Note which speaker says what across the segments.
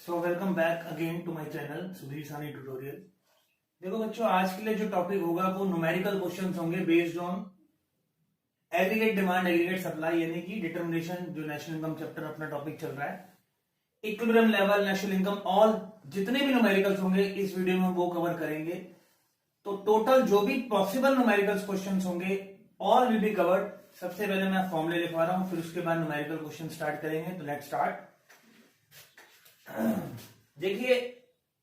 Speaker 1: So welcome back again to my channel Sudhir Sani tutorial. देखो बच्चों, आज के लिए जो टॉपिक होगा वो न्यूमेरिकल क्वेश्चंस होंगे based on aggregate demand aggregate supply, यानी कि डिटर्मिनेशन, जो नेशनल इनकम चैप्टर अपना टॉपिक चल रहा है, equilibrium level, national income, all जितने भी न्यूमेरिकल्स होंगे इस वीडियो में वो कवर करेंगे। तो टोटल जो भी पॉसिबल न्यूमेरिकल्स क्वेश्चंस होंगे ऑल विल बी कवर्ड। सबसे पहले मैं फॉर्मूले लिखवा रहा हूं, फिर उसके बाद न्यूमेरिकल क्वेश्चन स्टार्ट करेंगे। तो लेट्स स्टार्ट। देखिए,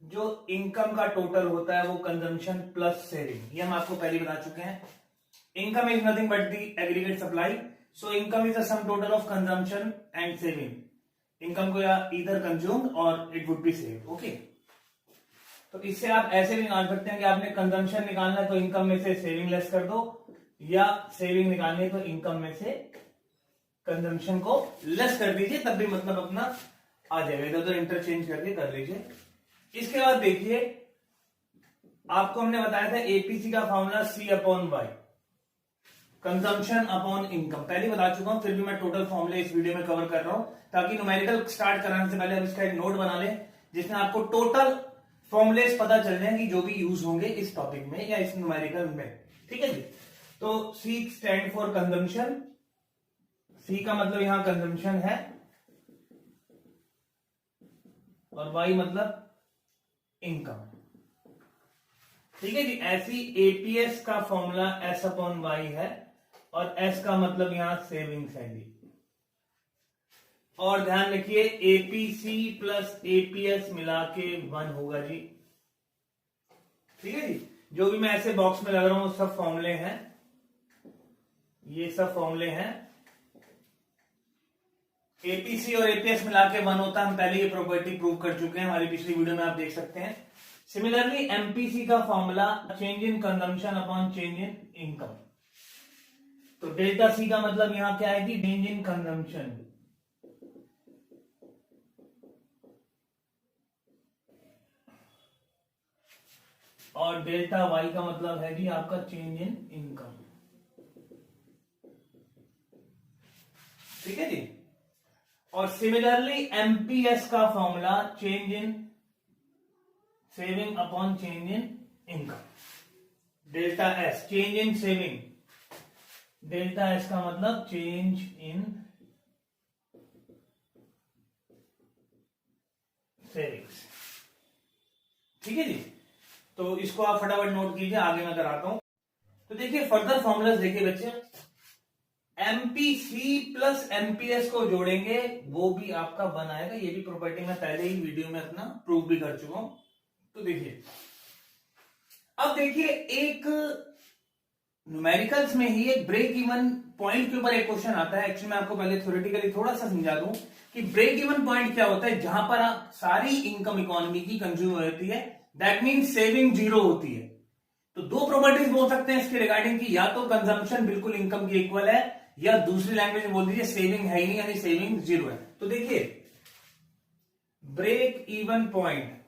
Speaker 1: जो इनकम का टोटल होता है वो कंजम्पशन प्लस सेविंग, ये हम आपको पहले बता चुके हैं। Income is nothing but the aggregate supply, so income is the sum total of consumption and saving. Income को या इधर कंज्यूम और it would be save. Okay, तो इससे आप ऐसे भी निकाल सकते हैं कि आपने कंजम्पशन निकालना है तो इनकम में से सेविंग लेस कर दो, या सेविंग निकालनी है तो इनकम में से कंजम्पशन को लेस कर दीजिए, तब भी मतलब अपना आ जाएगा। इधर उधर इंटरचेंज करके कर लीजिए। इसके बाद देखिए, आपको हमने बताया था एपीसी का formula C upon Y, consumption upon income, पहले बता चुका हूं, फिर भी मैं टोटल फॉर्मूले इस वीडियो में कवर कर रहा हूं ताकि न्यूमेरिकल स्टार्ट कराने से पहले हम इसका एक नोट बना लें जिसमें आपको टोटल फॉर्मूलेस पता चल जाए कि जो भी यूज होंगे इस टॉपिक में या इस न्यूमेरिकल में। ठीक है जी। तो सी स्टैंड फॉर कंजम्पशन, सी का मतलब यहां कंजम्पशन है, और वाई मतलब इनकम। ठीक है जी। ऐसी एपीएस का फॉर्मूला एस अपॉन वाई है, और एस का मतलब यहां सेविंग्स है जी। और ध्यान रखिए, एपीसी प्लस एपीएस मिला के 1 होगा जी। ठीक है जी। जो भी मैं ऐसे बॉक्स में लग रहा हूं सब फॉर्मूले हैं, ये सब फॉर्मूले हैं। एपीसी और एपीएस मिला के 1 होता है, हम पहले ये प्रॉपर्टी प्रूव कर चुके हैं, हमारी पिछली वीडियो में आप देख सकते हैं। सिमिलरली एमपीसी का formula change in consumption upon change in income. तो डेल्टा सी का मतलब यहां क्या है कि चेंज इन कंजम्पशन, और डेल्टा वाई का मतलब है जी आपका चेंज इन इनकम। ठीक है जी। और सिमिलरली एमपीएस का formula change in saving upon change in income. Delta S change in saving, delta S का मतलब चेंज इन सेविंग्स। ठीक है जी। तो इसको आप फटाफट नोट कीजिए, आगे मैं कराता हूं। तो देखिए फर्दर फॉर्मूलाज देखिए बच्चे, एमपीसी प्लस एमपीएस को जोड़ेंगे वो भी आपका 1 आएगा। ये भी प्रॉपर्टी मैं पहले ही वीडियो में अपना प्रूव भी कर चुका हूं। तो देखिए, अब देखिए एक न्यूमेरिकल्स में ही एक ब्रेक इवन पॉइंट के ऊपर एक क्वेश्चन आता है। एक्चुअली मैं आपको पहले थ्योरेटिकली थोड़ा सा समझा दूं कि ब्रेक इवन पॉइंट क्या होता है, जहां पर सारी इनकम इकोनॉमी की कंज्यूम होती है, दैट मीन्स सेविंग जीरो होती है। तो दो प्रॉपर्टीज बोल सकते हैं इसके रिगार्डिंग की, या तो कंजम्पशन बिल्कुल इनकम के इक्वल है, या दूसरी लैंग्वेज में बोल दीजिए सेविंग है ही नहीं, यानी सेविंग जीरो है। तो देखिए ब्रेक इवन पॉइंट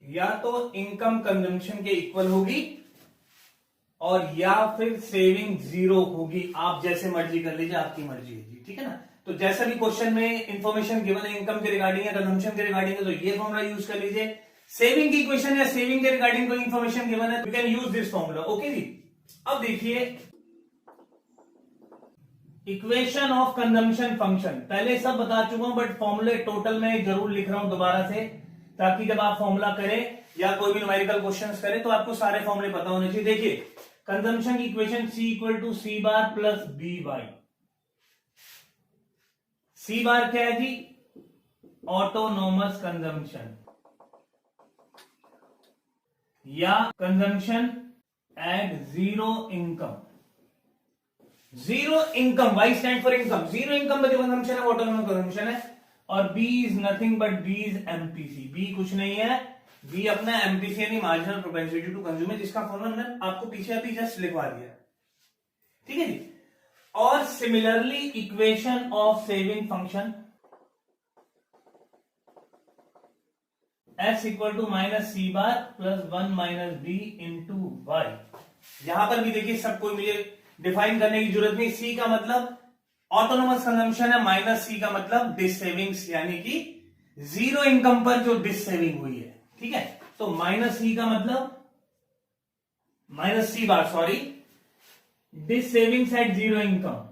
Speaker 1: या तो इनकम कंजम्पशन के इक्वल होगी, और या फिर सेविंग जीरो होगी। आप जैसे मर्जी कर लीजिए, आपकी मर्जी है जी। ठीक है ना। तो जैसा भी क्वेश्चन में इंफॉर्मेशन गिवन है इनकम के रिगार्डिंग या कंजम्पशन के रिगार्डिंग है, तो ये फॉर्मूला यूज कर लीजिए। सेविंग की इक्वेशन या सेविंग के रिगार्डिंग कोई इंफॉर्मेशन गिवन है, you can use this formula. Okay जी। अब देखिए इक्वेशन ऑफ कंजम्पशन फंक्शन, पहले सब बता चुका हूं, बट फॉर्मूले टोटल में जरूर लिख रहा हूं दोबारा से, ताकि जब आप फॉर्मूला करें या कोई भी न्यूमेरिकल क्वेश्चंस करें तो आपको सारे फॉर्मूले पता होने चाहिए। देखिए कंजम्पशन की equation C equal to C bar plus B Y. C bar क्या है जी, ऑटोनोमस कंजम्पशन या consumption at zero income. Zero income, Y stand for income, zero income में जो कंजम्पशन है वो ऑटोनोमस कंजम्पशन है। और B is nothing but B is MPC, B कुछ नहीं है, बी अपना एमपीसी यानी मार्जिनल प्रोपेंसिटी टू कंज्यूम, जिसका फॉर्मूला मैंने आपको पीछे अभी जस्ट लिखवा दिया। ठीक है जी। और similarly equation of saving function S equal to minus C bar plus 1 minus B into Y. यहां पर भी देखिए सबको मुझे डिफाइन करने की जरूरत नहीं। सी का मतलब ऑटोनोमस कंजम्पशन है, माइनस सी का मतलब डिस सेविंग्स, यानी कि जीरो इनकम पर जो डिस सेविंग हुई है, ठीक है। तो माइनस सी का मतलब minus C bar sorry dissavings at zero income,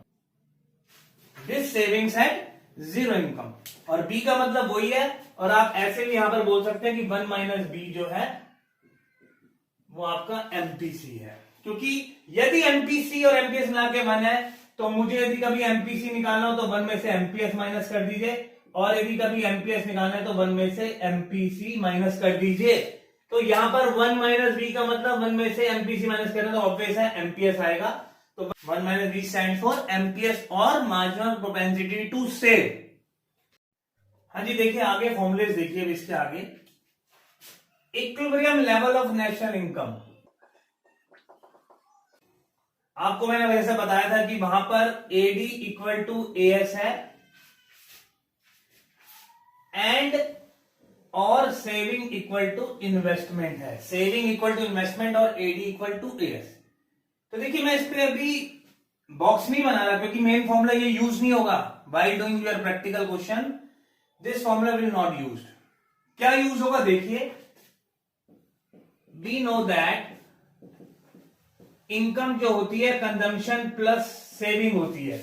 Speaker 1: dissavings at zero income. और बी का मतलब वही है, और आप ऐसे भी यहां पर बोल सकते हैं कि 1 माइनस बी जो है वो आपका एमपीसी है, क्योंकि यदि एमपीसी और एमपीएस मिला के 1 है तो मुझे यदि कभी एमपीसी निकालना हो तो 1 में से एमपीएस माइनस कर दीजिए, और यदि कभी एमपीएस निकालना है तो 1 में से एमपीसी माइनस कर दीजिए। तो यहां पर 1 माइनस बी का मतलब 1 में से एमपीसी माइनस करें तो ऑब्वियस है एमपीएस आएगा। तो 1 minus B stand for MPS और मार्जिनल प्रोपेंसिटी टू सेव। हाँ जी, देखिए आगे फॉर्मुलेस देखिए इसके आगे। Equilibrium level of national income, आपको मैंने वैसे बताया था कि वहां पर एडी इक्वल टू एएस है एंड और सेविंग इक्वल टू इन्वेस्टमेंट है, सेविंग इक्वल टू इन्वेस्टमेंट और एडी इक्वल टू एएस। तो देखिए मैं इस पे अभी बॉक्स नहीं बना रहा क्योंकि मेन फॉर्मूला ये यूज नहीं होगा। While doing your practical question this formula will not use. क्या यूज होगा देखिए, वी नो दैट इनकम जो होती है कंजम्पशन प्लस सेविंग होती है,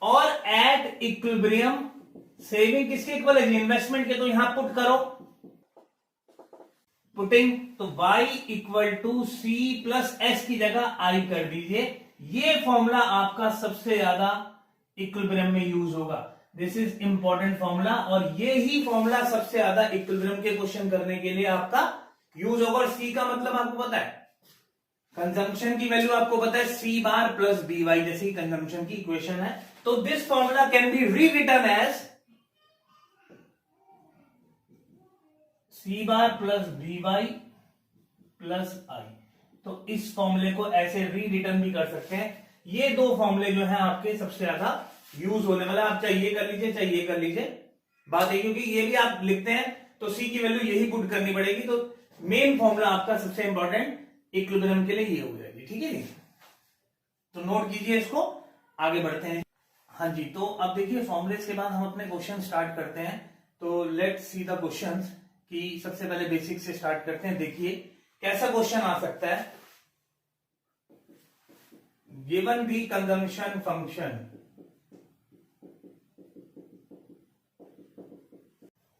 Speaker 1: और एट इक्विलिब्रियम सेविंग किसके इक्वल है, इन्वेस्टमेंट के। तो यहां पुट करो, पुटिंग तो y equal to C plus S की जगह I कर दीजिए। ये फॉर्मूला आपका सबसे ज्यादा इक्विलिब्रियम में यूज होगा। दिस इज इंपॉर्टेंट फॉर्मूला, और ये ही फॉर्मूला सबसे ज्यादा इक्विलिब्रियम के क्वेश्चन करने के लिए आपका यूज होगा। और सी का मतलब आपको पता है, कंजम्पशन की वैल्यू आपको पता है C bar plus B Y, जैसी कंजम्पशन की इक्वेशन है। तो this formula can be rewritten as C bar plus B Y plus I. तो इस फॉर्मूले को ऐसे रीरिटन भी कर सकते हैं। ये दो फॉर्मूले जो हैं आपके सबसे ज्यादा यूज होने वाला, आप चाहे ये कर लीजिए चाहे ये कर लीजिए, बात है क्योंकि ये भी आप लिखते हैं तो सी की वैल्यू यही पुट करनी पड़ेगी। तो मेन फॉर्मूला आपका सबसे इंपॉर्टेंट इक्विलिब्रियम के लिए ये हो जाएगी, ठीक है जी। तो नोट कीजिए इसको, आगे बढ़ते हैं। हाँ जी, तो अब देखिए फॉर्मुलेस के बाद हम अपने क्वेश्चन स्टार्ट करते हैं। तो लेट्स सी द क्वेश्चंस, कि सबसे पहले बेसिक से स्टार्ट करते हैं। देखिए कैसा क्वेश्चन आ सकता है, given the consumption function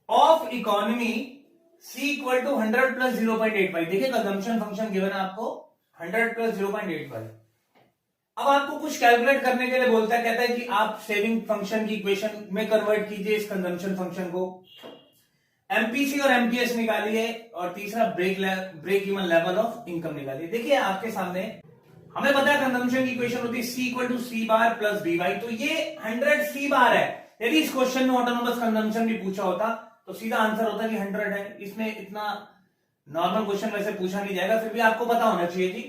Speaker 1: of economy C equal to 100 plus 0.85। देखिए कंजम्पशन फंक्शन गिवन है आपको 100 प्लस 0.85। अब आपको कुछ कैलकुलेट करने के लिए बोलता है, कहता है कि आप सेविंग फंक्शन की इक्वेशन में कन्वर्ट कीजिए इस कंजम्पशन फंक्शन को, एमपीसी और एमपीएस निकालिए, और तीसरा break even level of income निकालिए। देखिए आपके सामने हमें पता है कंजम्पशन की इक्वेशन होती है C equal to C bar plus B Y. तो ये 100 सी बार है। यदि इस क्वेश्चन में ऑटोनोमस कंजम्पशन भी पूछा होता तो सीधा आंसर होता कि 100 है। इसमें इतना नॉर्मल क्वेश्चन वैसे पूछा नहीं जाएगा, फिर भी आपको पता होना चाहिए जी।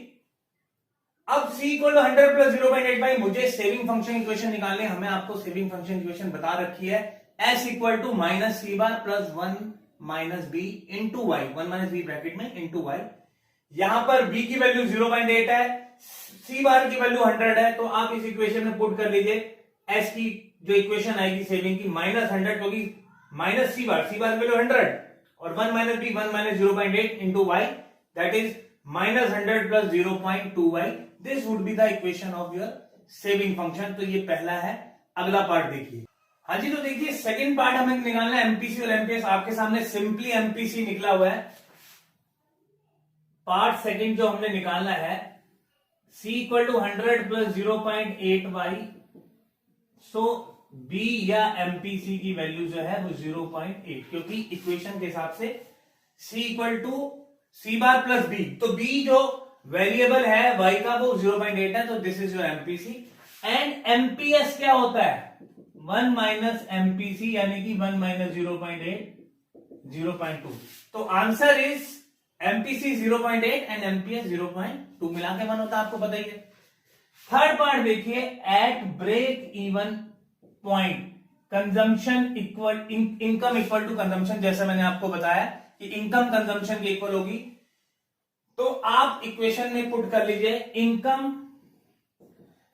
Speaker 1: अब c इक्वल टू 100 प्लस 0.85, मुझे सेविंग फंक्शन इक्वेशन निकालने, हमें आपको सेविंग फंक्शन इक्वेशन बता रखी है s equal to minus C bar plus 1 minus B into Y, 1 minus B bracket में इंटू वाई। यहां पर b की वैल्यू 0.8 है, c बार की वैल्यू 100 है। तो आप इस इक्वेशन में पुट कर लीजिए s की जो इक्वेशन आएगी सेविंग की माइनस 100, क्योंकि माइनस सी बार की वैल्यू 100 और 1 minus B 1 minus 0.8 into Y, that is minus 100 plus 0.2 Y. This would be the equation of your saving function. तो ये पहला है। अगला पार्ट देखिए। हाँ जी, तो देखिए सेकंड पार्ट हमें निकालना है एमपीसी और एमपीएस। आपके सामने सिंपली एमपीसी निकला हुआ है। पार्ट सेकंड जो हमने निकालना है c equal to 100 plus 0.8 Y. So b या एमपीसी की वैल्यू जो है वो 0.8, क्योंकि इक्वेशन के हिसाब से c equal to C bar plus B. तो b जो वेरिएबल है y का वो 0.8 है। तो this is your MPC. And MPS क्या होता है, 1 माइनस एमपीसी, यानी कि 1 माइनस 0.8 0.2। तो answer is MPC 0.8 and MPS 0.2, मिला के 1 होता है, आपको पता ही है। थर्ड पार्ट देखिए, at break even point consumption equal income equal to consumption. जैसा मैंने आपको बताया कि इनकम कंजम्पशन के इक्वल होगी। तो आप इक्वेशन में पुट कर लीजिए इनकम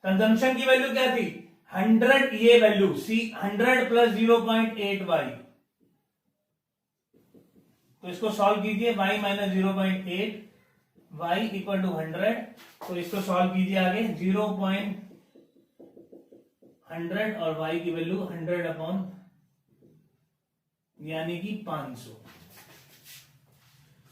Speaker 1: कंजम्पशन की वैल्यू क्या थी 100, ये वैल्यू सी 100 प्लस 0.8y, तो इसको सॉल्व कीजिए y minus 0.8 y equal to 100, तो इसको सॉल्व कीजिए आगे 0.100 और y की वैल्यू 100 अपॉन यानी कि 500।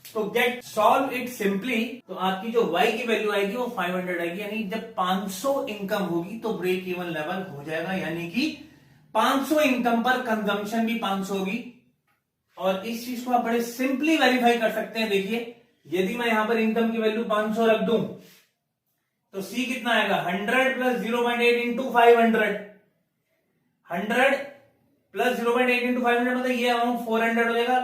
Speaker 1: तो गेट सॉल्व इट सिंपली, तो आपकी जो y की वैल्यू आएगी वो 500 आएगी, यानी जब 500 इनकम होगी तो ब्रेक इवन लेवल हो जाएगा, यानी कि 500 इनकम पर कंजम्पशन भी 500 होगी। और इस चीज को आप बड़े सिंपली वेरीफाई कर सकते हैं। देखिए यदि मैं यहां पर इनकम की वैल्यू 500 रख दूं तो सी कितना आएगा 100 प्लस 0.8 इंटू 500, 100 प्लस 0.8 इंटू 500 मतलब ये अमाउंट 400 हो जाएगा,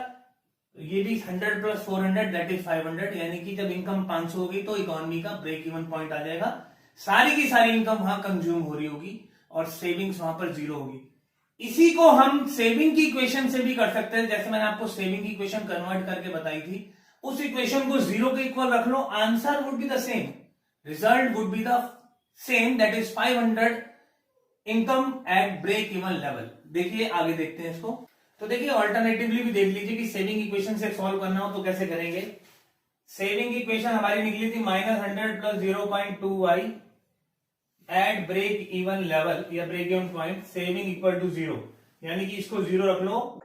Speaker 1: तो ये भी 100 प्लस 400 दैट इज 500, यानी कि जब इनकम 500 होगी तो इकोनॉमी का ब्रेक इवन पॉइंट आ जाएगा, सारी की सारी इनकम वहां कंज्यूम हो रही होगी और सेविंग्स वहां पर जीरो होगी। इसी को हम सेविंग की इक्वेशन से भी कर सकते हैं, जैसे मैंने आपको सेविंग की इक्वेशन कन्वर्ट करके बताई थी, उस इक्वेशन को जीरो के इक्वल रख लो, answer would be the same, result would be the same, that is 500 income at break even level. देखिए आगे देखते हैं इसको, तो देखिए ऑल्टरनेटिवली भी देख लीजिए कि सेविंग इक्वेशन से सॉल्व करना हो तो कैसे करेंगे। सेविंग इक्वेशन हमारी निकली थी -100 plus 0.2y at break even level या break even point, saving equal to 0, यानी कि इसको 0 रख लो।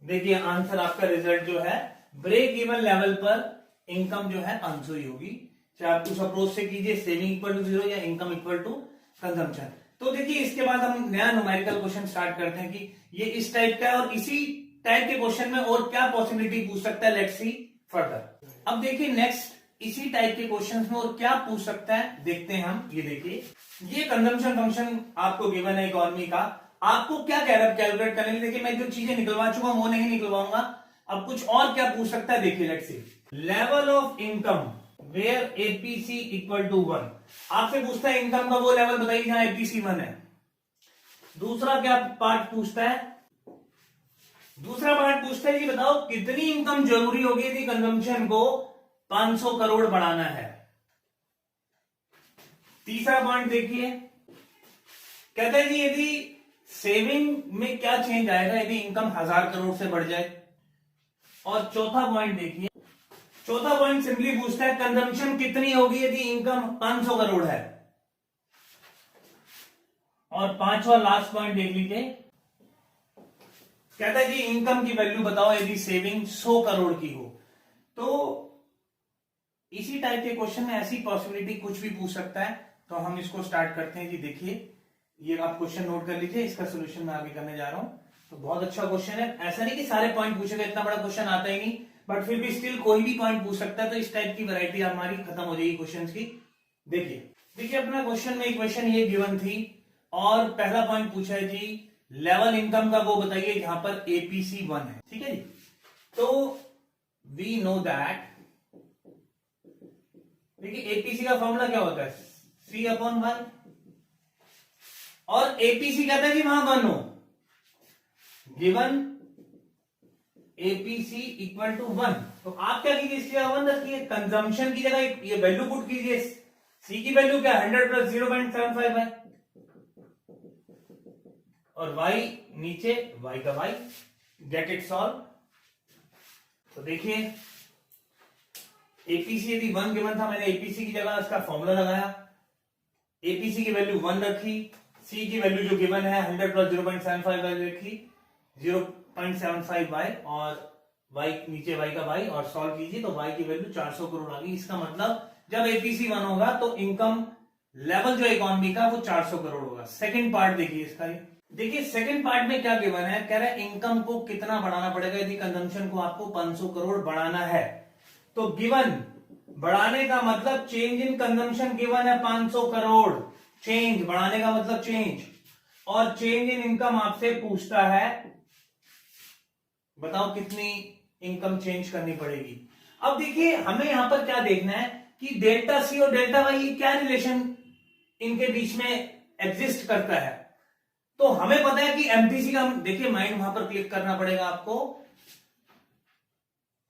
Speaker 1: देखिए आंसर आपका रिजल्ट जो है ब्रेक इवन लेवल पर इनकम जो है 500 ही होगी, चाहे आप उस अप्रोच से कीजिए सेविंग इक्वल टू 0 या इनकम इक्वल टू कंजम्पशन। तो देखिए इसके बाद हम नया न्यूमेरिकल क्वेश्चन स्टार्ट करते हैं कि ये इस टाइप का है और इसी टाइप के क्वेश्चन में और क्या पॉसिबिलिटी पूछ सकता है, लेट्स सी फर्दर। अब देखिए नेक्स्ट इसी टाइप के क्वेश्चंस में और क्या पूछ सकता है देखते हैं हम। ये देखिए ये कंजम्पशन फंक्शन आपको गिवन है इकोनॉमी का, आपको क्या कैलकुलेट करने के लिए, देखिए मैं जो चीजें निकलवा चुका हूं वो नहीं निकलवाऊंगा, अब कुछ और क्या पूछ सकता है देखिए, let's see level of income where APC equal to 1, आपसे पूछता है इनकम का वो लेवल बताइए जहां एपीसी 1 है। दूसरा क्या पार्ट पूछता है, दूसरा पार्ट पूछता है कि बताओ कितनी इनकम जरूरी होगी यदि कंजम्पशन को 500 करोड़ बढ़ाना है। तीसरा पॉइंट देखिए कहता है कि यदि सेविंग में क्या चेंज आएगा यदि इनकम 1000 करोड़ से बढ़ जाए। और चौथा पॉइंट देखिए, चौथा पॉइंट सिंपली पूछता है कंजम्पशन कितनी होगी यदि इनकम 500 करोड़ है। और पांचवा लास्ट पॉइंट देख लीजिए, कहता है जी इनकम की वैल्यू बताओ यदि सेविंग 100 करोड़ की हो। तो इसी टाइप के क्वेश्चन में ऐसी पॉसिबिलिटी कुछ भी पूछ सकता है, तो हम इसको स्टार्ट करते हैं जी। देखिए ये आप क्वेश्चन नोट कर लीजिए, इसका सोल्यूशन मैं आगे करने जा रहा हूं। तो बहुत अच्छा क्वेश्चन है, ऐसा नहीं कि सारे पॉइंट पूछेगा, इतना बड़ा क्वेश्चन आता ही नहीं, बट फिर भी स्टिल कोई भी पॉइंट पूछ सकता है, तो इस टाइप की वैरायटी हमारी खत्म हो जाएगी क्वेश्चंस की। देखिए अपना क्वेश्चन में इक्वेशन ये गिवन थी और पहला पॉइंट पूछा है जी लेवल इनकम का वो बताइए जहां पर एपीसी 1 है, ठीक है जी। तो वी नो दैट, देखिए एपीसी का फॉर्मूला क्या होता है C/1, और एपीसी कहता है जी वहां 1 हो, गिवन एपीसी इक्वल टू 1, तो आप क्या कीजिए इसकी 1 रखिए, कंजम्पशन की जगह ये वैल्यू पुट कीजिए, सी की वैल्यू क्या 100 प्लस 0.75 है, और y नीचे y का y, गेट इट सॉल्व। तो देखिए एपीसी यदि 1 गिवन था, मैंने एपीसी की जगह इसका फॉर्मूला लगाया, एपीसी की वैल्यू 1 रखी, सी की वैल्यू जो गिवन है 100 प्लस 0.75 रखी 0.75y, और y नीचे y का y, और सॉल्व कीजिए तो y की वैल्यू 400 करोड़ आ गई। इसका मतलब जब एपीसी 1 होगा तो इनकम लेवल जो इकोनॉमी का वो 400 करोड़ होगा। सेकंड पार्ट देखिए इसका, देखिए सेकंड पार्ट में क्या गिवन है, कह रहा है इनकम को कितना बढ़ाना पड़ेगा यदि कंजम्पशन को आपको 500 करोड़ बढ़ाना है। तो गिवन बढ़ाने का मतलब चेंज इन कंजम्पशन गिवन है 500 करोड़, चेंज बढ़ाने का मतलब चेंज, और चेंज इन इनकम आपसे पूछता है बताओ कितनी इनकम चेंज करनी पड़ेगी। अब देखिए हमें यहां पर क्या देखना है कि डेल्टा सी और डेल्टा वाई ये क्या रिलेशन इनके बीच में एग्जिस्ट करता है। तो हमें पता है कि एमपीसी का, देखिए माइंड वहां पर क्लिक करना पड़ेगा आपको,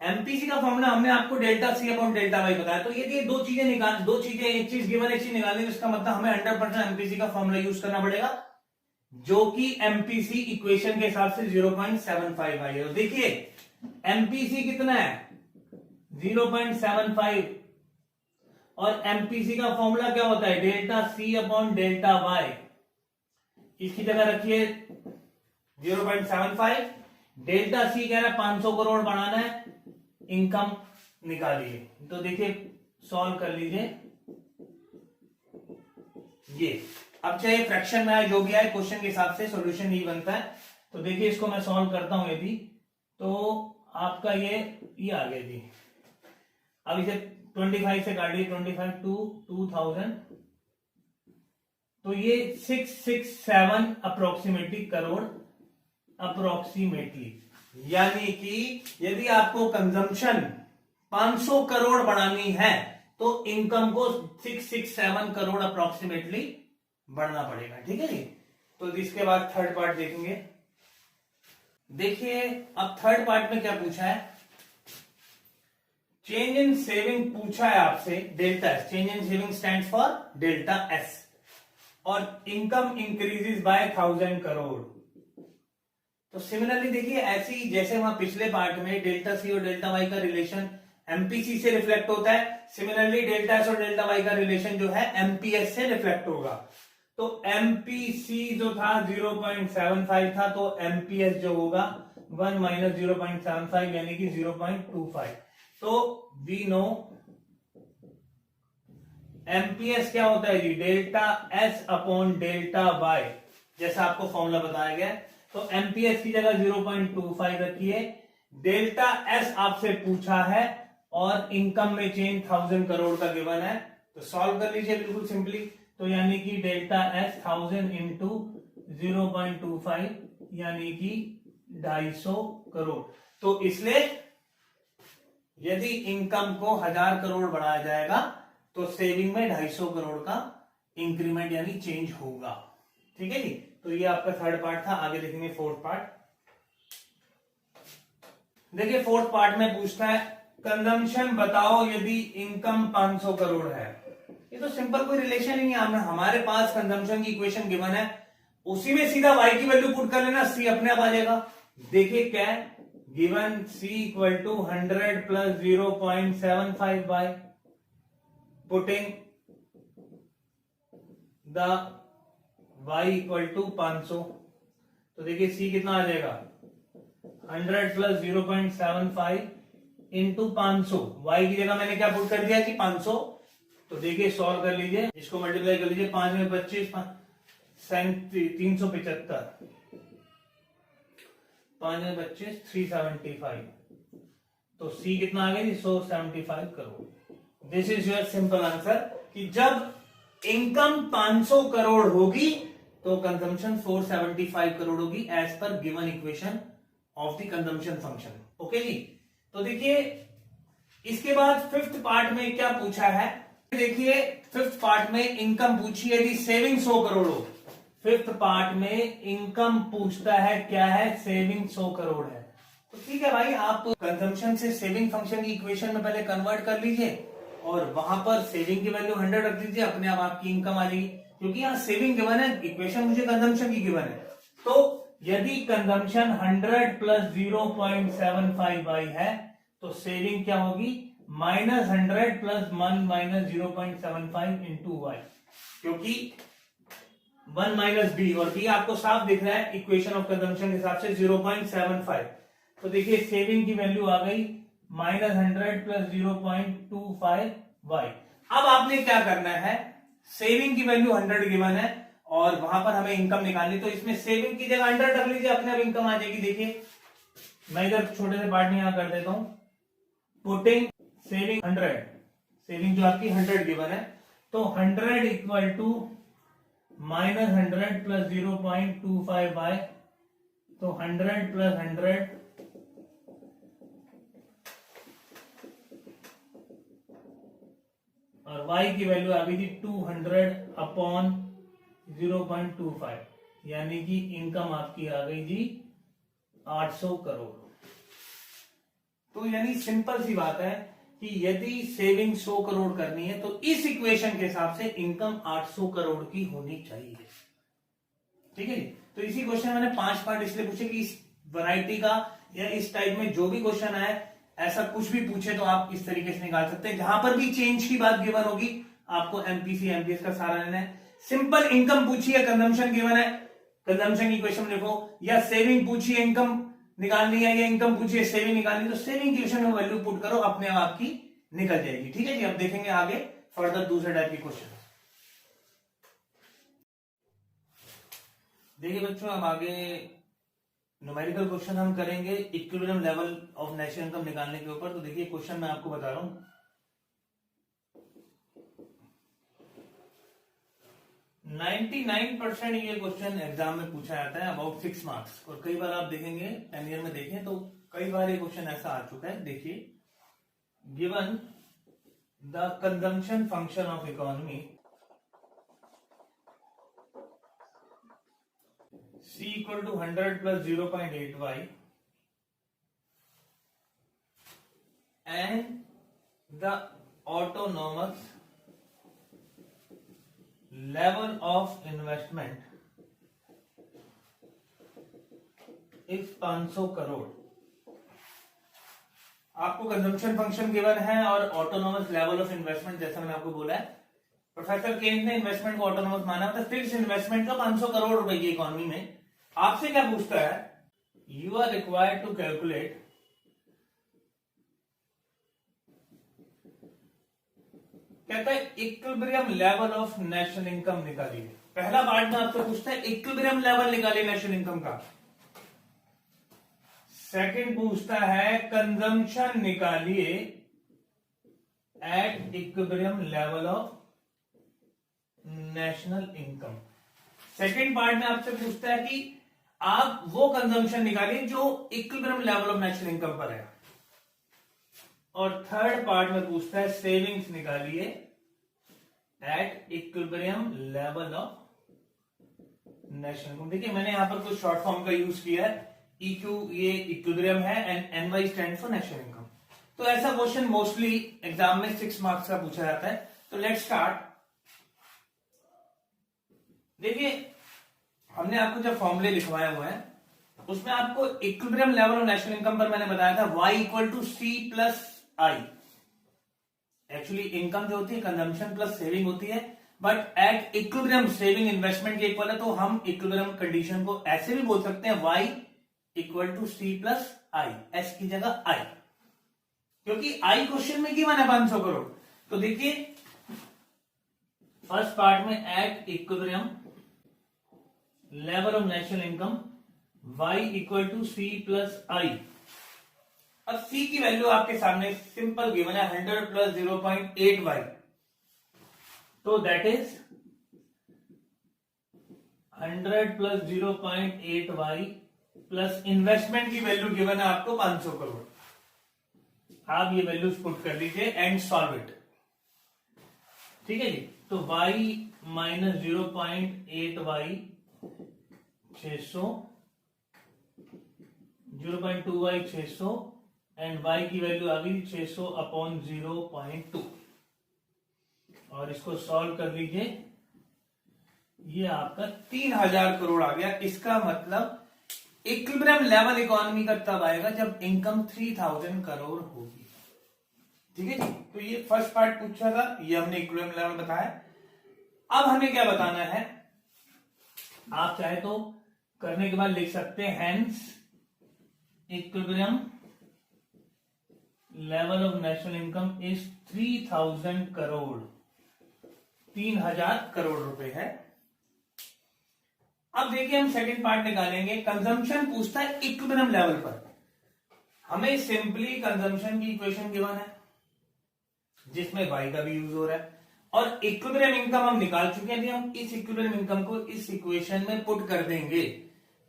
Speaker 1: एमपीसी का फॉर्मूला हमने आपको delta C upon delta Y बताया, तो ये दो चीजें एक चीज गिवन एक चीज निकालनी, तो इसका मतलब हमें 100% एमपीसी का फॉर्मूला यूज करना पड़ेगा, जो कि एमपीसी इक्वेशन के हिसाब से 0.75 आई है। देखिए एमपीसी कितना है 0.75, और एमपीसी का फॉर्मूला क्या होता है delta C upon delta Y. इसकी जगह रखिए 0.75, डेल्टा सी कह रहा है 500 करोड़ बनाना है, इनकम निकालिए। तो देखिए सॉल्व कर लीजिए, ये अब चाहे फ्रैक्शन में आए जो भी आए क्वेश्चन के हिसाब से सॉल्यूशन ही बनता है। तो देखिए इसको मैं सॉल्व करता हूं यदि, तो आपका ये आ गया जी। अब इसे 25 से काटिए, 25 टू 2000, तो ये 667 अप्रोक्सीमेटली करोड़ अप्रोक्सीमेटली, यानी कि यदि आपको कंजम्पशन 500 करोड़ बढ़ानी है तो इनकम को 667 करोड़ अप्रोक्सीमेटली बढ़ना पड़ेगा। ठीक है जी। तो इसके बाद थर्ड पार्ट देखेंगे। देखिए अब थर्ड पार्ट में क्या पूछा है, चेंज इन सेविंग पूछा है आपसे, delta S, change in saving stands for delta S, और इनकम इंक्रीजेस बाय 1000 करोड़। तो सिमिलरली देखिए ऐसी जैसे वहां पिछले पार्ट में डेल्टा सी और डेल्टा वाई का रिलेशन एमपीसी से रिफ्लेक्ट होता है, सिमिलरली डेल्टा एस और डेल्टा वाई का रिलेशन जो है एमपीएस से रिफ्लेक्ट होगा। तो एमपीसी जो था 0.75 था, तो एमपीएस जो होगा 1 माइनस 0.75 यानी कि 0.25। तो वी नो एमपीएस क्या होता है जी, delta S upon delta Y, जैसा आपको फॉर्मूला बताया गया। तो एमपीएस की जगह 0.25 रखिए, डेल्टा एस आपसे पूछा है और इनकम में चेंज 1000 करोड़ का गिवन है, तो सॉल्व कर लीजिए बिल्कुल सिंपली। तो यानी कि डेल्टा एस 1000 इंटू 0.25 यानी कि 250 करोड़। तो इसलिए यदि इनकम को 1000 करोड़ बढ़ाया जाएगा तो सेविंग में 250 करोड़ का इंक्रीमेंट यानी चेंज होगा। ठीक है जी। तो ये आपका थर्ड पार्ट था। आगे देखेंगे फोर्थ पार्ट। देखिए फोर्थ पार्ट में पूछता है कंजम्पशन बताओ यदि इनकम 500 करोड़ है। ये तो सिंपल कोई रिलेशन ही है, हमारे पास कंजम्पशन की इक्वेशन गिवन है, उसी में सीधा y की वैल्यू पुट कर लेना, c अपने आप आ जाएगा। देखिए क्या है given c equal to 100 plus 0.75 by putting the y equal to 500। तो देखिए c कितना आ जाएगा 100 प्लस 0.75 इंटू 500, y की जगह मैंने क्या पुट कर दिया कि 500। तो देखिए सॉल्व कर लीजिए, इसको मल्टीप्लाई कर लीजिए, 5 में 25 375, 5 में 25 375, तो C कितना आ गया 175 crore. This is your simple answer कि जब इनकम 500 करोड़ होगी तो कंजम्पशन 475 करोड़ होगी as per given equation of the consumption function. Okay जी। तो देखिए इसके बाद फिफ्थ पार्ट में क्या पूछा है, देखिए फिफ्थ पार्ट में इनकम पूछी है यदि सेविंग 100 करोड़ हो। फिफ्थ पार्ट में इनकम पूछता है क्या है, सेविंग 100 करोड़ है। तो ठीक है भाई, आप कंजम्पशन से सेविंग फंक्शन की इक्वेशन में पहले कन्वर्ट कर लीजिए और वहां पर सेविंग की वैल्यू 100 रख दीजिए, अपने आप आपकी इनकम आ जाएगी। क्योंकि यहाँ सेविंग गिवन है, इक्वेशन मुझे कंजम्पशन की गिवन है। तो यदि कंजम्पशन 100 प्लस 0.75 है तो सेविंग क्या होगी -100 प्लस 1 माइनस 0.75 इंटू वाई, क्योंकि 1 माइनस बी और बी आपको साफ दिख रहा है इक्वेशन ऑफ कंजम्पशन के हिसाब से 0.75। तो देखिए सेविंग की वैल्यू आ गई -100 प्लस 0.25 वाई। अब आपने क्या करना है, सेविंग की वैल्यू 100 गिवन है और वहां पर हमें इनकम निकालनी, तो इसमें सेविंग की जगह 100 रख लीजिए, अपने आप इनकम आ जाएगी। देखिए मैं इधर छोटे से पार्ट में यहां कर देता हूं, पुटिंग सेविंग 100, सेविंग जो आपकी 100 गिवन है, तो 100 इक्वल टू -100 प्लस 0.25 बाय, तो 100 प्लस 100 और y की वैल्यू आ गई थी 200 अपॉन 0.25, यानी कि इनकम आपकी आ गई जी 800 करोड़। तो यानी सिंपल सी बात है कि यदि सेविंग 100 करोड़ करनी है तो इस इक्वेशन के हिसाब से इनकम 800 करोड़ की होनी चाहिए। ठीक है, तो इसी क्वेश्चन मैंने 5 पार्ट इसलिए पूछे कि इस वैरायटी का या इस टाइप में जो भी क्वेश्चन आए, ऐसा कुछ भी पूछे तो आप इस तरीके से निकाल सकते हैं। जहां पर भी चेंज की बात गिवन होगी आपको एमपीसी एमपीएस का सारा लेना है। सिंपल इनकम पूछी है, कंजम्पशन गिवन है, कंजम्पशन की क्वेश्चन लिखो, या सेविंग पूछी है इनकम निकालनी है, या इनकम पूछी है सेविंग निकालनी, तो सेविंग क्वेश्चन में वैल्यू पुट करो, अपने आप आपकी निकल जाएगी। ठीक है जी, अब देखेंगे आगे फर्दर दूसरे टाइप के क्वेश्चन। देखिए बच्चों, अब आगे न्यूमेरिकल क्वेश्चन हम करेंगे equilibrium level of national income निकालने के ऊपर। तो देखिए क्वेश्चन मैं आपको बता रहा हूं, 99% ये क्वेश्चन एग्जाम में पूछा जाता है, अबाउट 6 मार्क्स। और कई बार आप देखेंगे 10 ईयर में देखें तो कई बार ये क्वेश्चन ऐसा आ चुका है। देखिए, given the consumption function of economy C equal to 100 plus 0.8y and the autonomous level of investment is 500 crore. आपको कंजम्पशन फंक्शन गिवन है और ऑटोनोमस लेवल ऑफ इन्वेस्टमेंट, जैसा मैंने आपको बोला है, प्रोफेसर केन्स ने इन्वेस्टमेंट को ऑटोनोमस माना, मतलब फिक्स इन्वेस्टमेंट का 500 करोड़ रुपए की इकोनॉमी में। आपसे क्या पूछता है, you are required to calculate कहता है equilibrium level of national income निकालिए। पहला पार्ट में आपसे पूछता है इक्विलिब्रियम लेवल निकालिए नेशनल इनकम का। सेकंड पूछता है कंजम्पशन निकालिए at equilibrium level of national income. Second part में आपसे पूछता है कि आप वो कंजम्पशन निकालिए जो equilibrium level of national income पर है। और थर्ड पार्ट में पूछता है सेविंग्स निकालिए at equilibrium level of national income. देखिए मैंने यहां पर कुछ शॉर्ट फॉर्म का यूज किया है, EQ ये इक्विलिब्रियम है and NY stand for national income. तो ऐसा क्वेश्चन मोस्टली एग्जाम में 6 मार्क्स का पूछा जाता है। तो लेट्स स्टार्ट। देखिए हमने आपको जब फॉर्मूले लिखवाए हुए हैं उसमें आपको equilibrium level of national income पर मैंने बताया था y equal to C plus I. Actually income जो होती है कंजम्पशन प्लस सेविंग होती है, but at equilibrium saving investment के इक्वल है, तो हम इक्विलिब्रियम कंडीशन को ऐसे भी बोल सकते हैं y equal to C plus I, S की जगह I, क्योंकि I क्वेश्चन में गिवन है 500 करोड़। तो देखिए फर्स्ट पार्ट में at equilibrium level of national income y equal to C plus I. अब C की वैल्यू आपके सामने सिंपल गिवन है 100 प्लस 0.8y, तो that is 100 plus 0.8y plus investment की वैल्यू गिवन है आपको 500 करोड़। आप ये वैल्यूज पुट कर लीजिए एंड सॉल्व इट। ठीक है जी, तो y minus 0.8y 600, 0.2y 600 and y की वैल्यू आ गई 600 अपॉन 0.2, और इसको सॉल्व कर लीजिए, ये आपका 3000 करोड़ आ गया। इसका मतलब इक्विलिब्रियम लेवल इकोनॉमी का तब आएगा जब इनकम 3000 करोड़ होगी। ठीक है जी, तो ये फर्स्ट पार्ट पूछा था, ये हमने इक्विलिब्रियम लेवल बताया। अब हमें क्या बताना है, आप चाहे तो करने के बाद लिख सकते हैं hence equilibrium level of national income is 3000 crore, 3000 crore रुपए है। अब देखिए हम सेकंड पार्ट निकालेंगे, कंजम्पशन पूछता है इक्विलिब्रियम लेवल पर। हमें सिंपली कंजम्पशन की इक्वेशन गिवन है जिसमें y का भी यूज हो रहा है, और इक्विलिब्रियम इनकम हम निकाल चुके हैं। हम इस इक्विलिब्रियम इनकम को इस इक्वेशन में पुट कर देंगे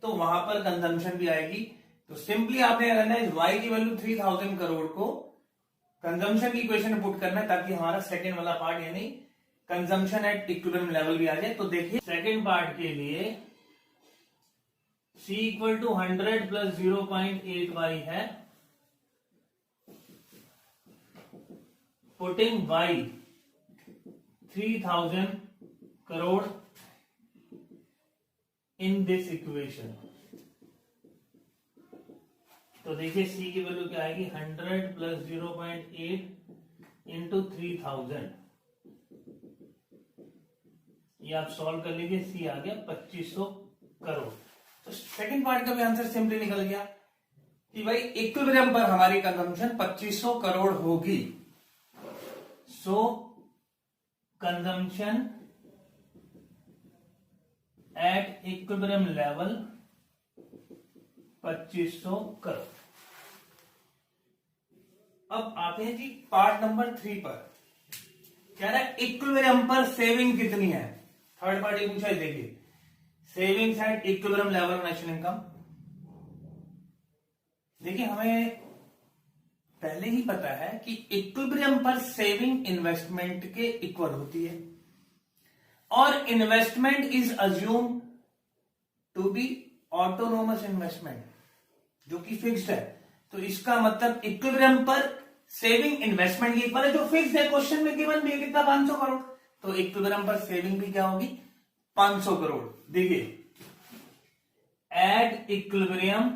Speaker 1: तो वहां पर कंजम्पशन भी आएगी। तो सिंपली आपने क्या करना है, y की वैल्यू 3000 करोड़ को कंजम्पशन की इक्वेशन में पुट करना है, ताकि हमारा सेकंड वाला पार्ट यानी कंजम्पशन एट इक्विलिब्रियम लेवल भी आ जाए। तो देखिए सेकंड पार्ट के लिए C equal to 100 plus 0.8y है, putting y 3000 crore in this equation, तो देखिए सी की वैल्यू क्या आएगी 100 प्लस 0.8 इंटू 3000, ये आप सॉल्व कर लीजिए, सी आ गया 2500 करोड़। तो सेकंड पार्ट का भी आंसर सिंपली निकल गया कि भाई इक्विलिब्रियम पर हमारी कंजम्पशन 2500 करोड़ होगी। So consumption at equilibrium level 2500 crore. अब आते हैं जी पार्ट नंबर 3 पर, कह रहा है इक्विलिब्रियम पर सेविंग कितनी है। थर्ड पार्ट ये पूछा है, देखिए savings eight equilibrium level of national income. देखिए हमें पहले ही पता है कि इक्विलिब्रियम पर सेविंग इन्वेस्टमेंट के इक्वल होती है, और investment is assume to be autonomous investment, जो कि फिक्स्ड है। तो इसका मतलब इक्विलिब्रियम पर सेविंग इन्वेस्टमेंट की इक्वल है, जो फिक्स्ड है, क्वेश्चन में गिवन भी है कितना 500 करोड़। तो इक्विलिब्रियम पर सेविंग भी क्या होगी 500 करोड़। देखिए at equilibrium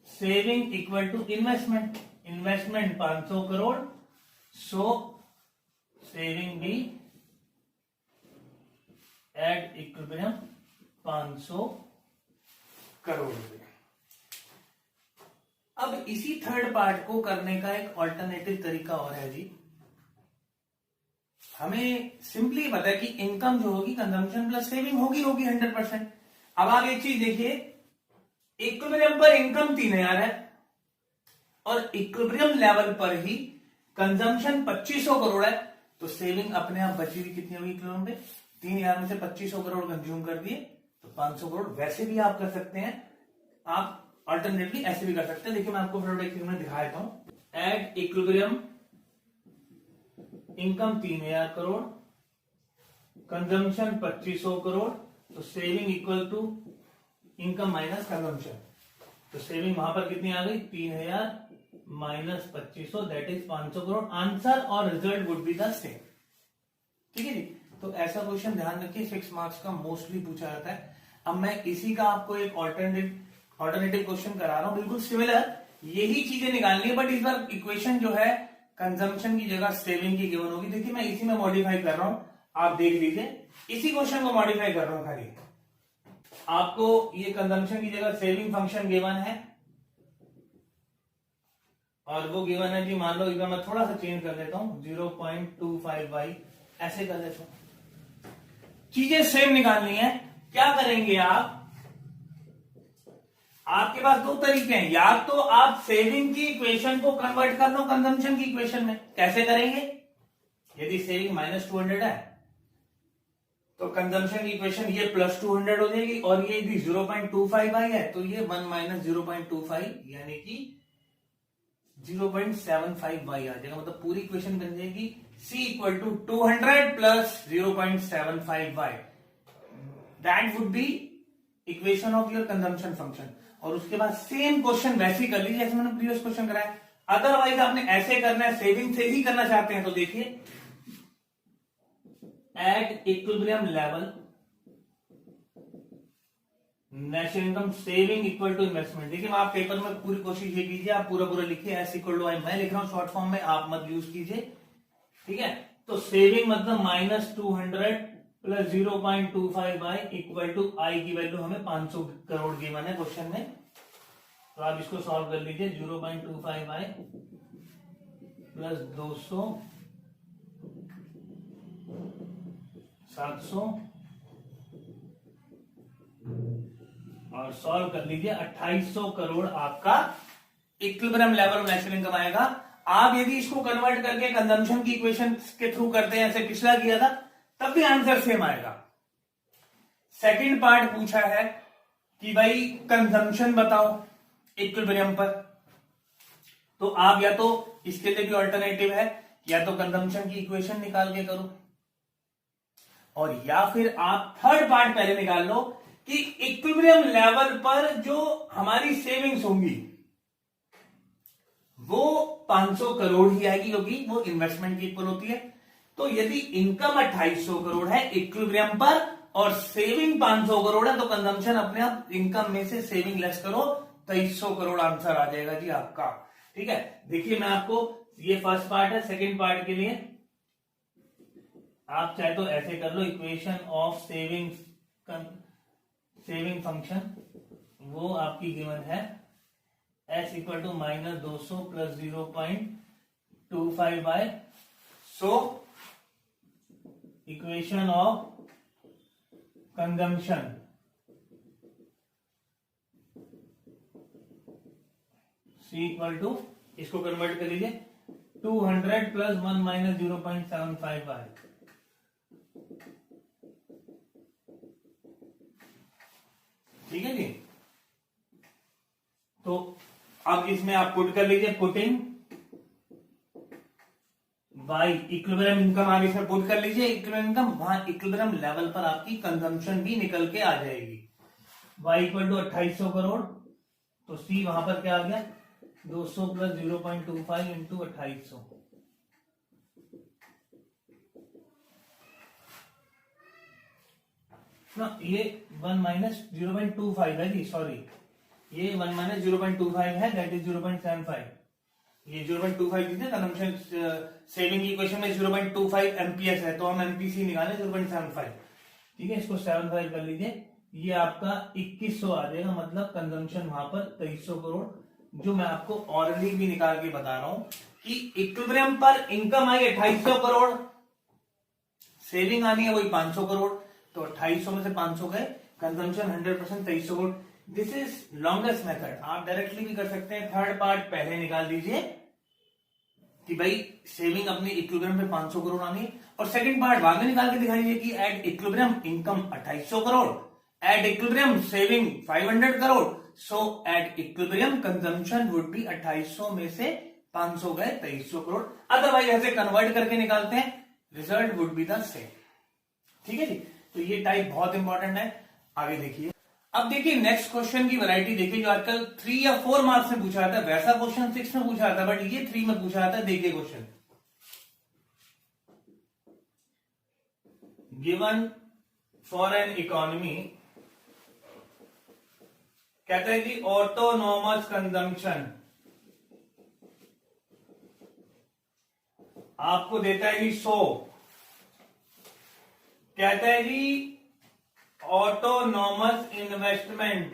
Speaker 1: saving equal to investment, investment 500 crore, so saving भी एट इक्विलिब्रियम 500 करोड़ रुपए। अब इसी थर्ड पार्ट को करने का एक ऑल्टरनेटिव तरीका और है जी। हमें सिंपली पता है कि इनकम जो होगी कंजम्पशन प्लस सेविंग होगी 100%। अब आप एक चीज देखिए, इक्विलिब्रियम पर इनकम 3000 है और इक्विलिब्रियम लेवल पर ही कंजम्पशन 2500 करोड़ है, तो सेविंग अपने आप बची हुई कितनी होगी इक्विलिब्रियम पे, 3000 में से 2500 करोड़ कंज्यूम कर दिए तो 500 करोड़। वैसे भी आप कर सकते हैं, आप अल्टरनेटली ऐसे भी कर सकते हैं। देखिए मैं आपको फिर एक में दिखा देता हूं। At equilibrium income 3000 crore, consumption 2500 crore, तो saving equal to income minus consumption. तो सेविंग वहां पर कितनी आ गई 3000 minus 2500, that is 500 crore. Answer और result would be the same. ठीक है जी। तो ऐसा क्वेश्चन ध्यान रखिए, 6 मार्क्स का मोस्टली पूछा जाता है। अब मैं इसी का आपको एक ऑल्टरनेटिव क्वेश्चन करा रहा हूं, बिल्कुल सिमिलर यही चीजें निकालनी है, बट इस बार इक्वेशन जो है कंजम्पशन की जगह सेविंग की गिवन होगी। देखिए मैं इसी में मॉडिफाई कर रहा हूं, आप देख लीजिए, इसी क्वेश्चन को मॉडिफाई कर रहा हूं खाली। आपको ये कंजम्पशन की जगह सेविंग फंक्शन गिवन है, और वो गिवन है जी, मान लो इधर मैं थोड़ा सा चेंज कर देता हूं 0.25y, ऐसे कर देता हूं। चीजें सेम निकालनी है। क्या करेंगे आप, आपके पास दो तरीके हैं, या तो आप सेविंग की इक्वेशन को कन्वर्ट कर लो कंजम्पशन की इक्वेशन में। कैसे करेंगे, यदि सेविंग -200 है तो कंजम्पशन की इक्वेशन ये +200 हो जाएगी, और ये यदि 0.25y है तो ये 1 माइनस 0.25 यानी कि 0.75y आ जाएगा। मतलब पूरी इक्वेशन बन जाएगी C equal to 200 plus 0.75y, that would be equation of your consumption function. और उसके बाद सेम क्वेश्चन वैसे ही कर लीजिए जैसे मैंने प्रीवियस क्वेश्चन कराया। अदरवाइज आपने ऐसे करना है, सेविंग से ही करना चाहते हैं तो देखिए at equilibrium level national income saving equal to investment. देखिए आप पेपर में पूरी कोशिश ये कीजिए, आप पूरा लिखिए एस इक्वल टू आई, मैं लिख रहा हूं शॉर्ट फॉर्म में, आप मत यूज कीजिए। ठीक है, तो सेविंग मतलब -200 प्लस 0.25y इक्वल टू आई की वैल्यू हमें 500 करोड़ गिवन है क्वेश्चन में। तो आप इसको सॉल्व कर लीजिए, 0.25y प्लस 200 700 और सॉल्व कर लीजिए, 2800 करोड़ आपका equilibrium level of national income आएगा। आप यदि इसको कन्वर्ट करके कंजम्पशन की इक्वेशन के थ्रू करते हैं, ऐसे पिछला किया था, तब भी आंसर सेम आएगा। सेकंड पार्ट पूछा है कि भाई कंजम्पशन बताओ इक्विलिब्रियम पर, तो आप या तो इसके लिए भी ऑल्टरनेटिव है, या तो कंजम्पशन की इक्वेशन निकाल के करो, और या फिर आप थर्ड पार्ट पहले निकाल लो कि इक्विलिब्रियम लेवल पर जो हमारी सेविंग्स होंगी वो 500 करोड़ ही आएगी क्योंकि वो इन्वेस्टमेंट की इक्वल होती है। तो यदि इनकम 2800 करोड़ है इक्विलिब्रियम पर और सेविंग 500 करोड़ है, तो कंजम्पशन अपने आप इनकम में से सेविंग लेस करो, 2300 करोड़ आंसर आ जाएगा जी आपका। ठीक है, देखिए मैं आपको, ये फर्स्ट पार्ट है, सेकेंड पार्ट के लिए आप चाहे तो ऐसे कर लो, इक्वेशन ऑफ सेविंग फंक्शन, वो आपकी गिवन है s equal to -200 plus 0.25 by, so equation of consumption c equal to, इसको कन्वर्ट कर लीजिए, 200 प्लस 1 माइनस 0.75 बाय, ठीक है जी। तो अब इसमें आप पुट कर लीजिए, पुटिंग बाई इक्विलिब्रियम इनकम आप इसमें पुट कर लीजिए, इक्विलिब्रियम इनकम, वहां इक्विलिब्रियम लेवल पर आपकी कंजम्पशन भी निकल के आ जाएगी। y इक्वल टू 2800 करोड़, तो c वहां पर क्या आ गया, 200 प्लस 0.25 इंटू 2800, ना ये 1 माइनस 0.25 है जी, सॉरी, ये 1 माइनस 0.25 है, दैट इज 0.75। ये 0.25 कितने कंजम्पशन सेविंग की इक्वेशन में 0.25 एमपीएस है, तो हम एमपीसी निकालें 0.75, ठीक है, इसको 75 कर लीजिए, ये आपका 2100 आ जाएगा, मतलब कंजम्पशन वहां पर 2300 करोड़, जो मैं आपको ऑलरेडी भी निकाल के बता रहा हूं कि इक्विलिब्रियम पर इनकम आई 2800 करोड़, सेविंग आनी है वही 500 करोड़, तो 2800 में से 500 गए, consumption 100% 2300 crore. This is longest method, आप डायरेक्टली भी कर सकते हैं। थर्ड पार्ट पहले निकाल दीजिए कि भाई सेविंग अपने इक्विलिब्रियम पे 500 करोड़ आनी है, और सेकंड पार्ट बाद में निकाल के दिखा दीजिए कि eight equilibrium income 2800 crore, eight equilibrium saving 500 crore, so at equilibrium consumption would be 2800 में से 500 गए 2300 करोड़। अदरवाइज ऐसे कन्वर्ट करके निकालते हैं, result would be the same. ठीक है जी, तो ये टाइप बहुत इंपॉर्टेंट है। आगे देखिए, अब देखिए नेक्स्ट क्वेश्चन की वैरायटी देखिए, जो आजकल 3 या 4 मार्क्स में पूछा जाता है, वैसा क्वेश्चन 6 में पूछा जाता है, बट ये 3 में पूछा जाता है। देखिए question, given for an economy, कहते हैं जी ऑटोनोमस कंजम्पशन, आपको देता है जी 100, कहता है जी ऑटोनोमस इन्वेस्टमेंट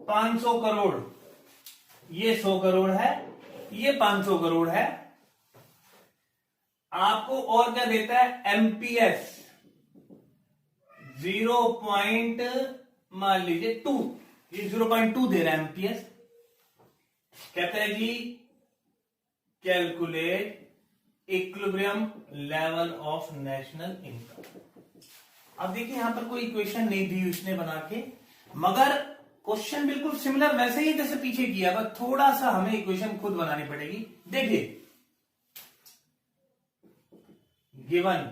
Speaker 1: 500 करोड़, ये 100 करोड़ है, ये 500 करोड़ है। आपको और क्या देता है, एमपीएस 0. मान लीजिए 2, ये 0.2 दे रहा है एमपीएस। कहता है जी calculate equilibrium level of national income. अब देखिए यहां पर कोई इक्वेशन नहीं दी उसने बना के, मगर क्वेश्चन बिल्कुल सिमिलर वैसे ही जैसे पीछे किया, बस थोड़ा सा हमें इक्वेशन खुद बनानी पड़ेगी। देखिए, given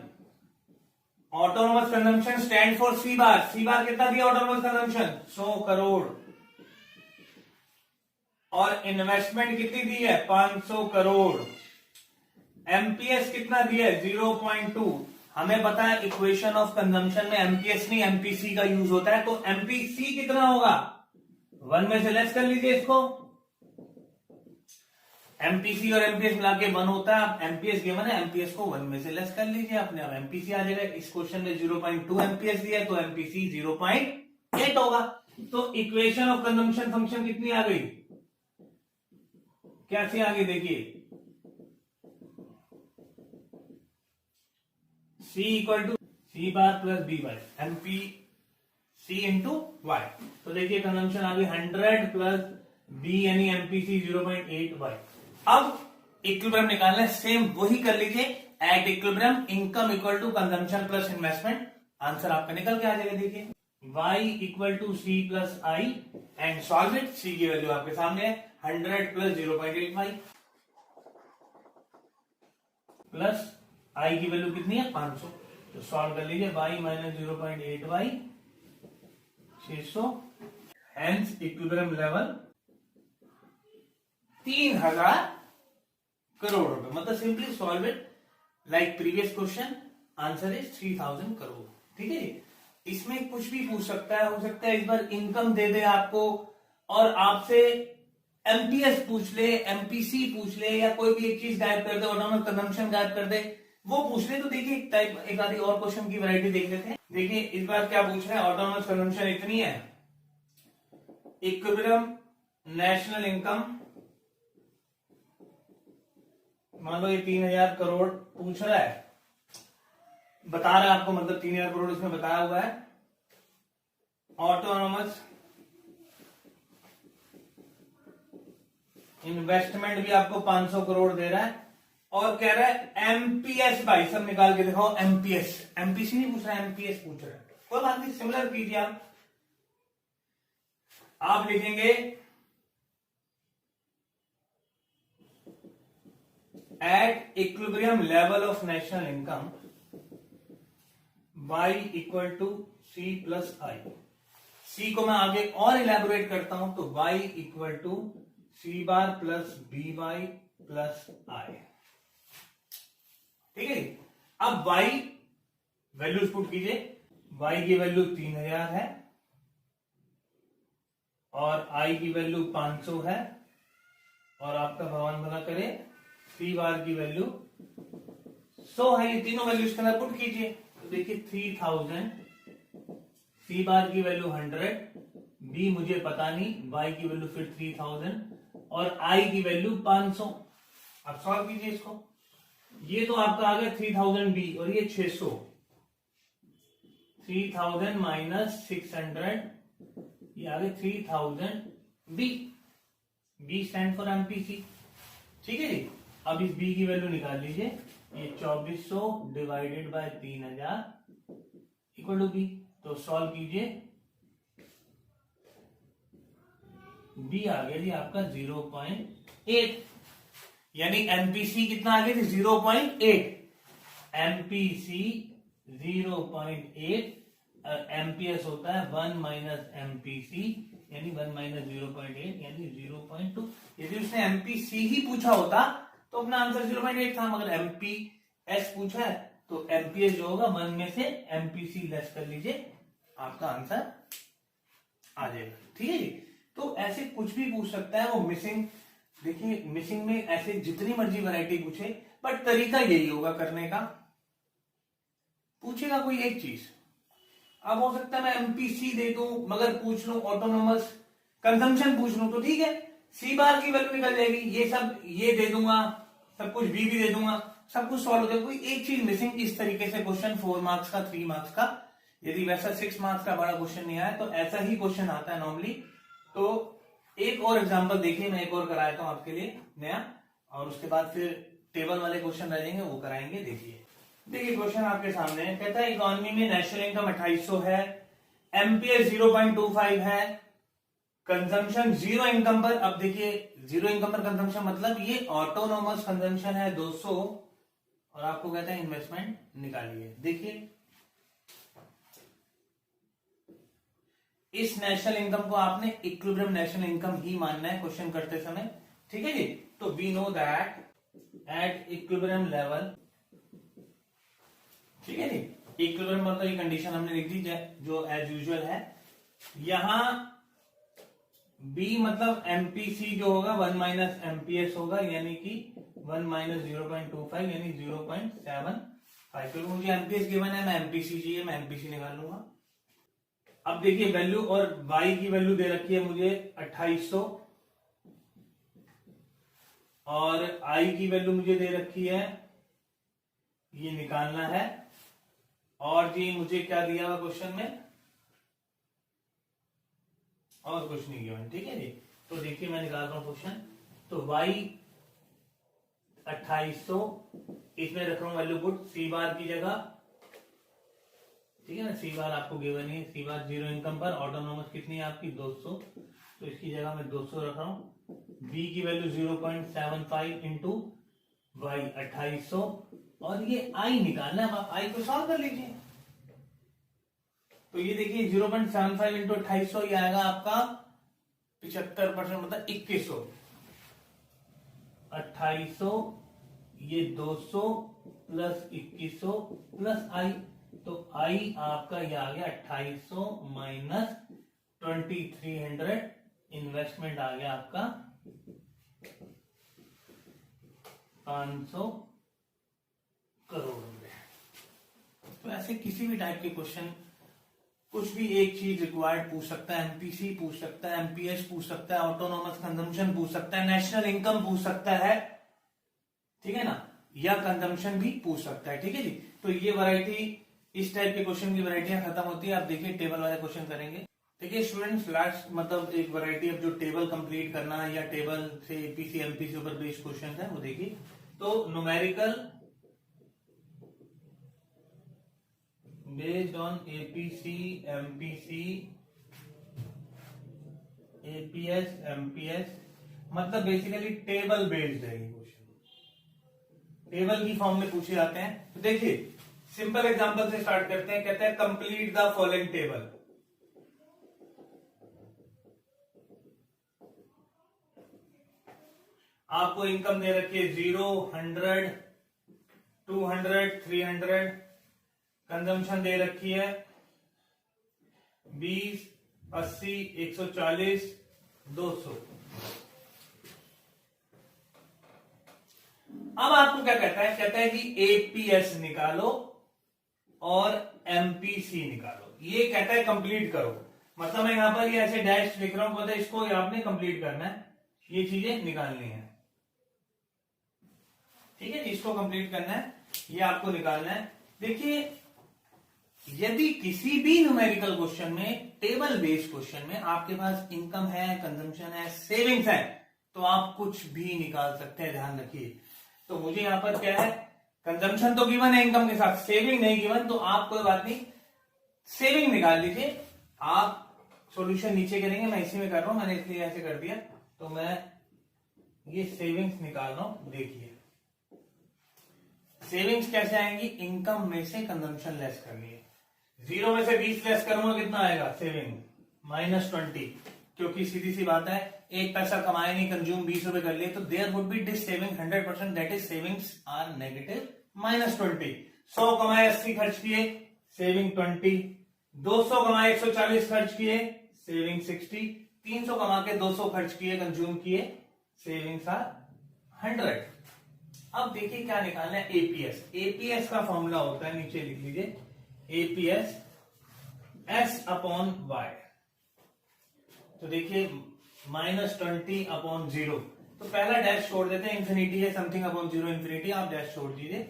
Speaker 1: autonomous consumption stand for C bar, C bar कितना दिया ऑटोनोमस कंजम्पशन 100 करोड़, और इन्वेस्टमेंट कितनी दी है 500 करोड़, एमपीएस कितना दिया है 0.2। हमें पता है इक्वेशन ऑफ कंजम्पशन में एमपीएस नहीं एमपीसी का यूज होता है, तो एमपीसी कितना होगा, 1 में से लेस कर लीजिए इसको, एमपीसी और एमपीएस मिला के 1 होता है। आप एमपीएस गिवन है, एमपीएस को 1 में से लेस कर लीजिए, अपने आप एमपीसी आ जाएगा। इस क्वेश्चन में 0.2 एमपीएस दिया है, तो एमपीसी 0.8 होगा। तो इक्वेशन ऑफ कंजम्पशन फंक्शन कितनी आ गई, कैसे आ गई, देखिए C equal to C bar plus B by MPC into Y. तो देखिए कंजम्पशन आ गई 100 प्लस बी यानी एमपीसी 0.8 वाई। अब इक्विलिब्रियम निकालना है, सेम वही कर लीजिए, at equilibrium income equal to consumption plus investment, answer आपका निकल के आ जाएगा। देखिए y equal to C plus I and solve it. सी की वैल्यू आपके सामने है 100 प्लस 0.85 प्लस आई की वैल्यू कितनी है 500, तो सॉल्व कर लीजिए y minus 0.8y 600। Hence equilibrium level 3000 crore रुपए। मतलब simply solve it like previous question, answer is 3000 crore. ठीक है जी, इसमें कुछ भी पूछ सकता है, हो सकता है इस बार इनकम दे दे आपको और आपसे एमपीएस पूछ ले, एमपीसी पूछ ले, या कोई भी एक चीज गायब कर दे, ऑटोनॉमस कंजम्पशन गायब कर दे, वो पूछ ले। तो देखिए एक आधी और क्वेश्चन की वैरायटी देख लेते हैं। देखिए इस बार क्या पूछ रहे हैं, ऑटोनॉमस कंजम्पशन इतनी है, इक्विलिब्रियम नेशनल इनकम मान लो ये 3000 करोड़ पूछ रहा है, बता रहा है आपको, मतलब 3000 करोड़ इसमें बताया हुआ है। ऑटोनॉमस इन्वेस्टमेंट भी आपको 500 करोड़ दे रहा है और कह रहा है एमपीएस, भाई सब निकाल के दिखाओ एमपीएस। एमपीसी नहीं पूछ रहा है, एमपीएस पूछ रहा है। कोई बात नहीं, सिमिलर कीजिए आप लिखेंगे at equilibrium level of national income y equal to C plus I. C को मैं आगे और इलेबोरेट करता हूं तो y equal to C bar plus B Y plus I. ठीक है, अब y वैल्यूज पुट कीजिए। y की वैल्यू 3000 है और i की वैल्यू 500 है और आपका भगवान भला करे सी बार की वैल्यू 100 है। ये तीनों वैल्यूज के अंदर पुट कीजिए तो देखिए 3000, सी बार की वैल्यू 100, बी मुझे पता नहीं, y की वैल्यू फिर 3000 और i की वैल्यू 500। अब सॉल्व कीजिए इसको। ये तो आपका आ गया 3000 बी और ये 600, 3000 माइनस 600, ये आ गया 3000 B. B stand for MPC. ठीक है जी, अब इस बी की वैल्यू निकाल लीजिए। ये 2400 divided by 3000 equal to B. तो सॉल्व कीजिए, बी आ गया जी आपका 0.8, यानी एमपीसी कितना आ गया थी 0.8। एमपीसी 0.8, एमपीएस होता है 1 माइनस एमपीसी, यानी 1 माइनस 0.8 यानी 0.2। यदि उसने एमपीसी ही पूछा होता तो अपना आंसर 0.8 था, मगर एमपीएस पूछा है तो एमपीएस जो होगा 1 में से एमपीसी लेस कर लीजिए, आपका आंसर आ जाएगा। ठीक है जी, तो ऐसे कुछ भी पूछ सकता है वो। मिसिंग, देखिए मिसिंग में ऐसे जितनी मर्जी वैरायटी पूछे, बट तरीका यही होगा करने का। पूछेगा कोई एक चीज, अब हो सकता है मैं एमपीसी दे दूं मगर पूछ लूं ऑटोनोमस कंजम्पशन पूछ लूं तो ठीक है, सी बार की वैल्यू निकल जाएगी। ये सब ये दे दूंगा, सब कुछ बी भी दे दूंगा, सब कुछ सॉल्व हो जाएगा। कोई एक चीज मिसिंग, इस तरीके से क्वेश्चन 4 मार्क्स का, 3 मार्क्स का, यदि वैसा 6 मार्क्स का बड़ा क्वेश्चन नहीं आया तो ऐसा ही क्वेश्चन आता है नॉर्मली। तो एक और एग्जांपल देखिए, मैं एक और कराता हूं आपके लिए नया, और उसके बाद फिर टेबल वाले क्वेश्चन रह जाएंगे वो कराएंगे। देखिए क्वेश्चन आपके सामने है, कहता है इकोनॉमी में नेशनल इनकम 2800 है, एमपीएस 0.25 है, कंजम्पशन जीरो इनकम पर। अब देखिए जीरो इनकम पर कंजम्पशन मतलब ये ऑटोनोमस कंजम्पशन है 200 और आपको कहता है इन्वेस्टमेंट निकालिए। देखिए इस नेशनल इनकम को आपने इक्विलिब्रियम नेशनल इनकम ही मानना है क्वेश्चन करते समय। ठीक है जी, तो we know that at equilibrium level, ठीक है जी, इक्विलिब्रियम मतलब ये कंडीशन हमने लिख दी जो एज यूजुअल है। यहां बी मतलब एमपीसी जो होगा 1 माइनस एमपीएस होगा, यानी कि 1 माइनस 0.25 यानी 0.75। क्योंकि मुझे एमपीएस गिवन है, मैं एमपीसी चाहिए, मैं एमपीसी निकाल लूंगा। अब देखिए वैल्यू, और वाई की वैल्यू दे रखी है मुझे 2800 और आई की वैल्यू मुझे दे रखी है, ये निकालना है। और जी मुझे क्या दिया हुआ क्वेश्चन में, और कुछ नहीं गिवन। ठीक है जी, तो देखिए मैं निकाल रहा हूं क्वेश्चन। तो y 2800, इसमें रख रहा हूं वैल्यू पुट सी बार की जगह, ठीक है ना, सी बार आपको गिवन है, सी बार जीरो इनकम पर ऑटोनोमस कितनी है आपकी 200, तो इसकी जगह मैं 200 रख रहा हूं। b की वैल्यू 0.75 इंटू वाई 2800 और ये i निकालना है, आप i को सॉल्व कर लीजिए। तो ये देखिए 0.75 इंटू 2800 ये आएगा आपका 75% मतलब 2100, 2800, ये 200 प्लस 2100 प्लस आई, तो आई आपका ये आ गया 2800 माइनस 2300, इन्वेस्टमेंट आ गया आपका 500 करोड़ रुपए। तो ऐसे किसी भी टाइप के क्वेश्चन, कुछ भी एक चीज रिक्वायर्ड पूछ सकता है, एमपीसी पूछ सकता है, एमपीएस पूछ सकता है, ऑटोनोमस कंजम्पशन पूछ सकता है, नेशनल इनकम पूछ सकता है, ठीक है ना, या कंजम्पशन भी पूछ सकता है, ठीक है जी। तो ये वैरायटी, इस टाइप के क्वेश्चन की वैरायटियां खत्म होती है। आप देखिए टेबल वाले क्वेश्चन करेंगे। देखिए स्टूडेंट्स, लास्ट मतलब एक वैरायटी अब जो टेबल कंप्लीट करना है या टेबल से एपीसी एमपीसी ऊपर बेस्ड क्वेश्चन है वो देखिए। तो numerical based on APC MPC APS MPS, मतलब बेसिकली टेबल बेस्ड है ये क्वेश्चन, टेबल की फॉर्म में पूछे जाते हैं। तो देखिए सिंपल एग्जांपल से स्टार्ट करते हैं। कहते हैं कंप्लीट द फॉलोइंग टेबल। आपको इनकम दे रखी है 0, 100, 200, 300, कंजम्पशन दे रखी है 20, 80, 140, 200। अब आपको क्या कहता है, कहता है कि एपीएस निकालो और एमपीसी निकालो। ये कहता है कंप्लीट करो, मतलब मैं यहां पर ये ऐसे डैश लिख रहा हूं, मतलब इसको आपने कंप्लीट करना है, ये चीजें निकालनी है, ठीक है, इसको कंप्लीट करना है, ये आपको निकालना है। देखिए यदि किसी भी न्यूमेरिकल क्वेश्चन में, टेबल बेस्ड क्वेश्चन में आपके पास इनकम है, कंजम्पशन है, सेविंग्स है, तो आप कुछ भी निकाल सकते हैं, ध्यान रखिए। तो मुझे यहां पर क्या है, कंजम्पशन तो गिवन है इनकम के साथ, सेविंग नहीं गिवन, तो आप कोई बात नहीं, सेविंग निकाल लीजिए। आप सॉल्यूशन नीचे करेंगे, मैं इसी में कर रहा हूं, मैंने इसलिए ऐसे कर दिया। तो मैं ये सेविंग्स निकाल रहा हूं। देखिए सेविंग्स कैसे आएंगी, इनकम में से कंजम्पशन लेस करनी है। 0 में से 20 लेस करूंगा, कितना आएगा सेविंग, -20, क्योंकि सीधी सी बात है, एक पैसा कमाया नहीं, कंज्यूम 20 रुपए कर लिए, तो there would be dissaving 100%, that is savings are negative -20। 100 कमाए 80 खर्च किए, सेविंग 20। 200 कमाए 140 खर्च किए, सेविंग 60। 300 कमा के 200 खर्च किए, कंज्यूम किए, सेविंग्स आर 100। अब देखिए क्या निकालना है, एपीएस। एपीएस का फॉर्मूला होता है, नीचे लिख लीजिए, एपीएस S अपॉन वाई। तो देखिए -20/0, तो पहला डैश छोड़ देते हैं, इंफिनिटी है, समथिंग अपॉन 0 इंफिनिटी, आप डैश छोड़ दीजिए।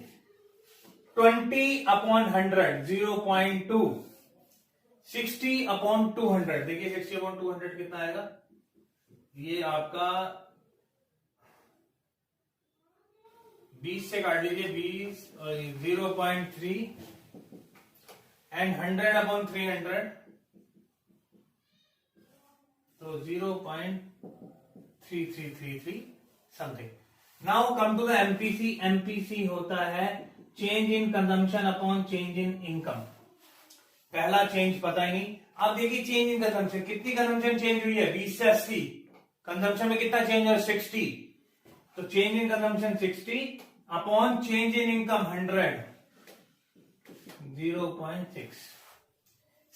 Speaker 1: 20/100 0.2, 60/200, देखिए 60/200 कितना आएगा, ये आपका 20 से काट लीजिए, 20 और 0.3 एंड 100/300, तो 0.3333 something. Now come to the MPC. MPC होता है change in consumption upon change in income. पहला चेंज पता ही नहीं। अब देखिए चेंज इन कंजम्पशन, कितनी कंजम्पशन चेंज हुई है, 20 से 80, कंजम्पशन में कितना चेंज है, 60, तो change in consumption 60 upon change in income 100, 0.6।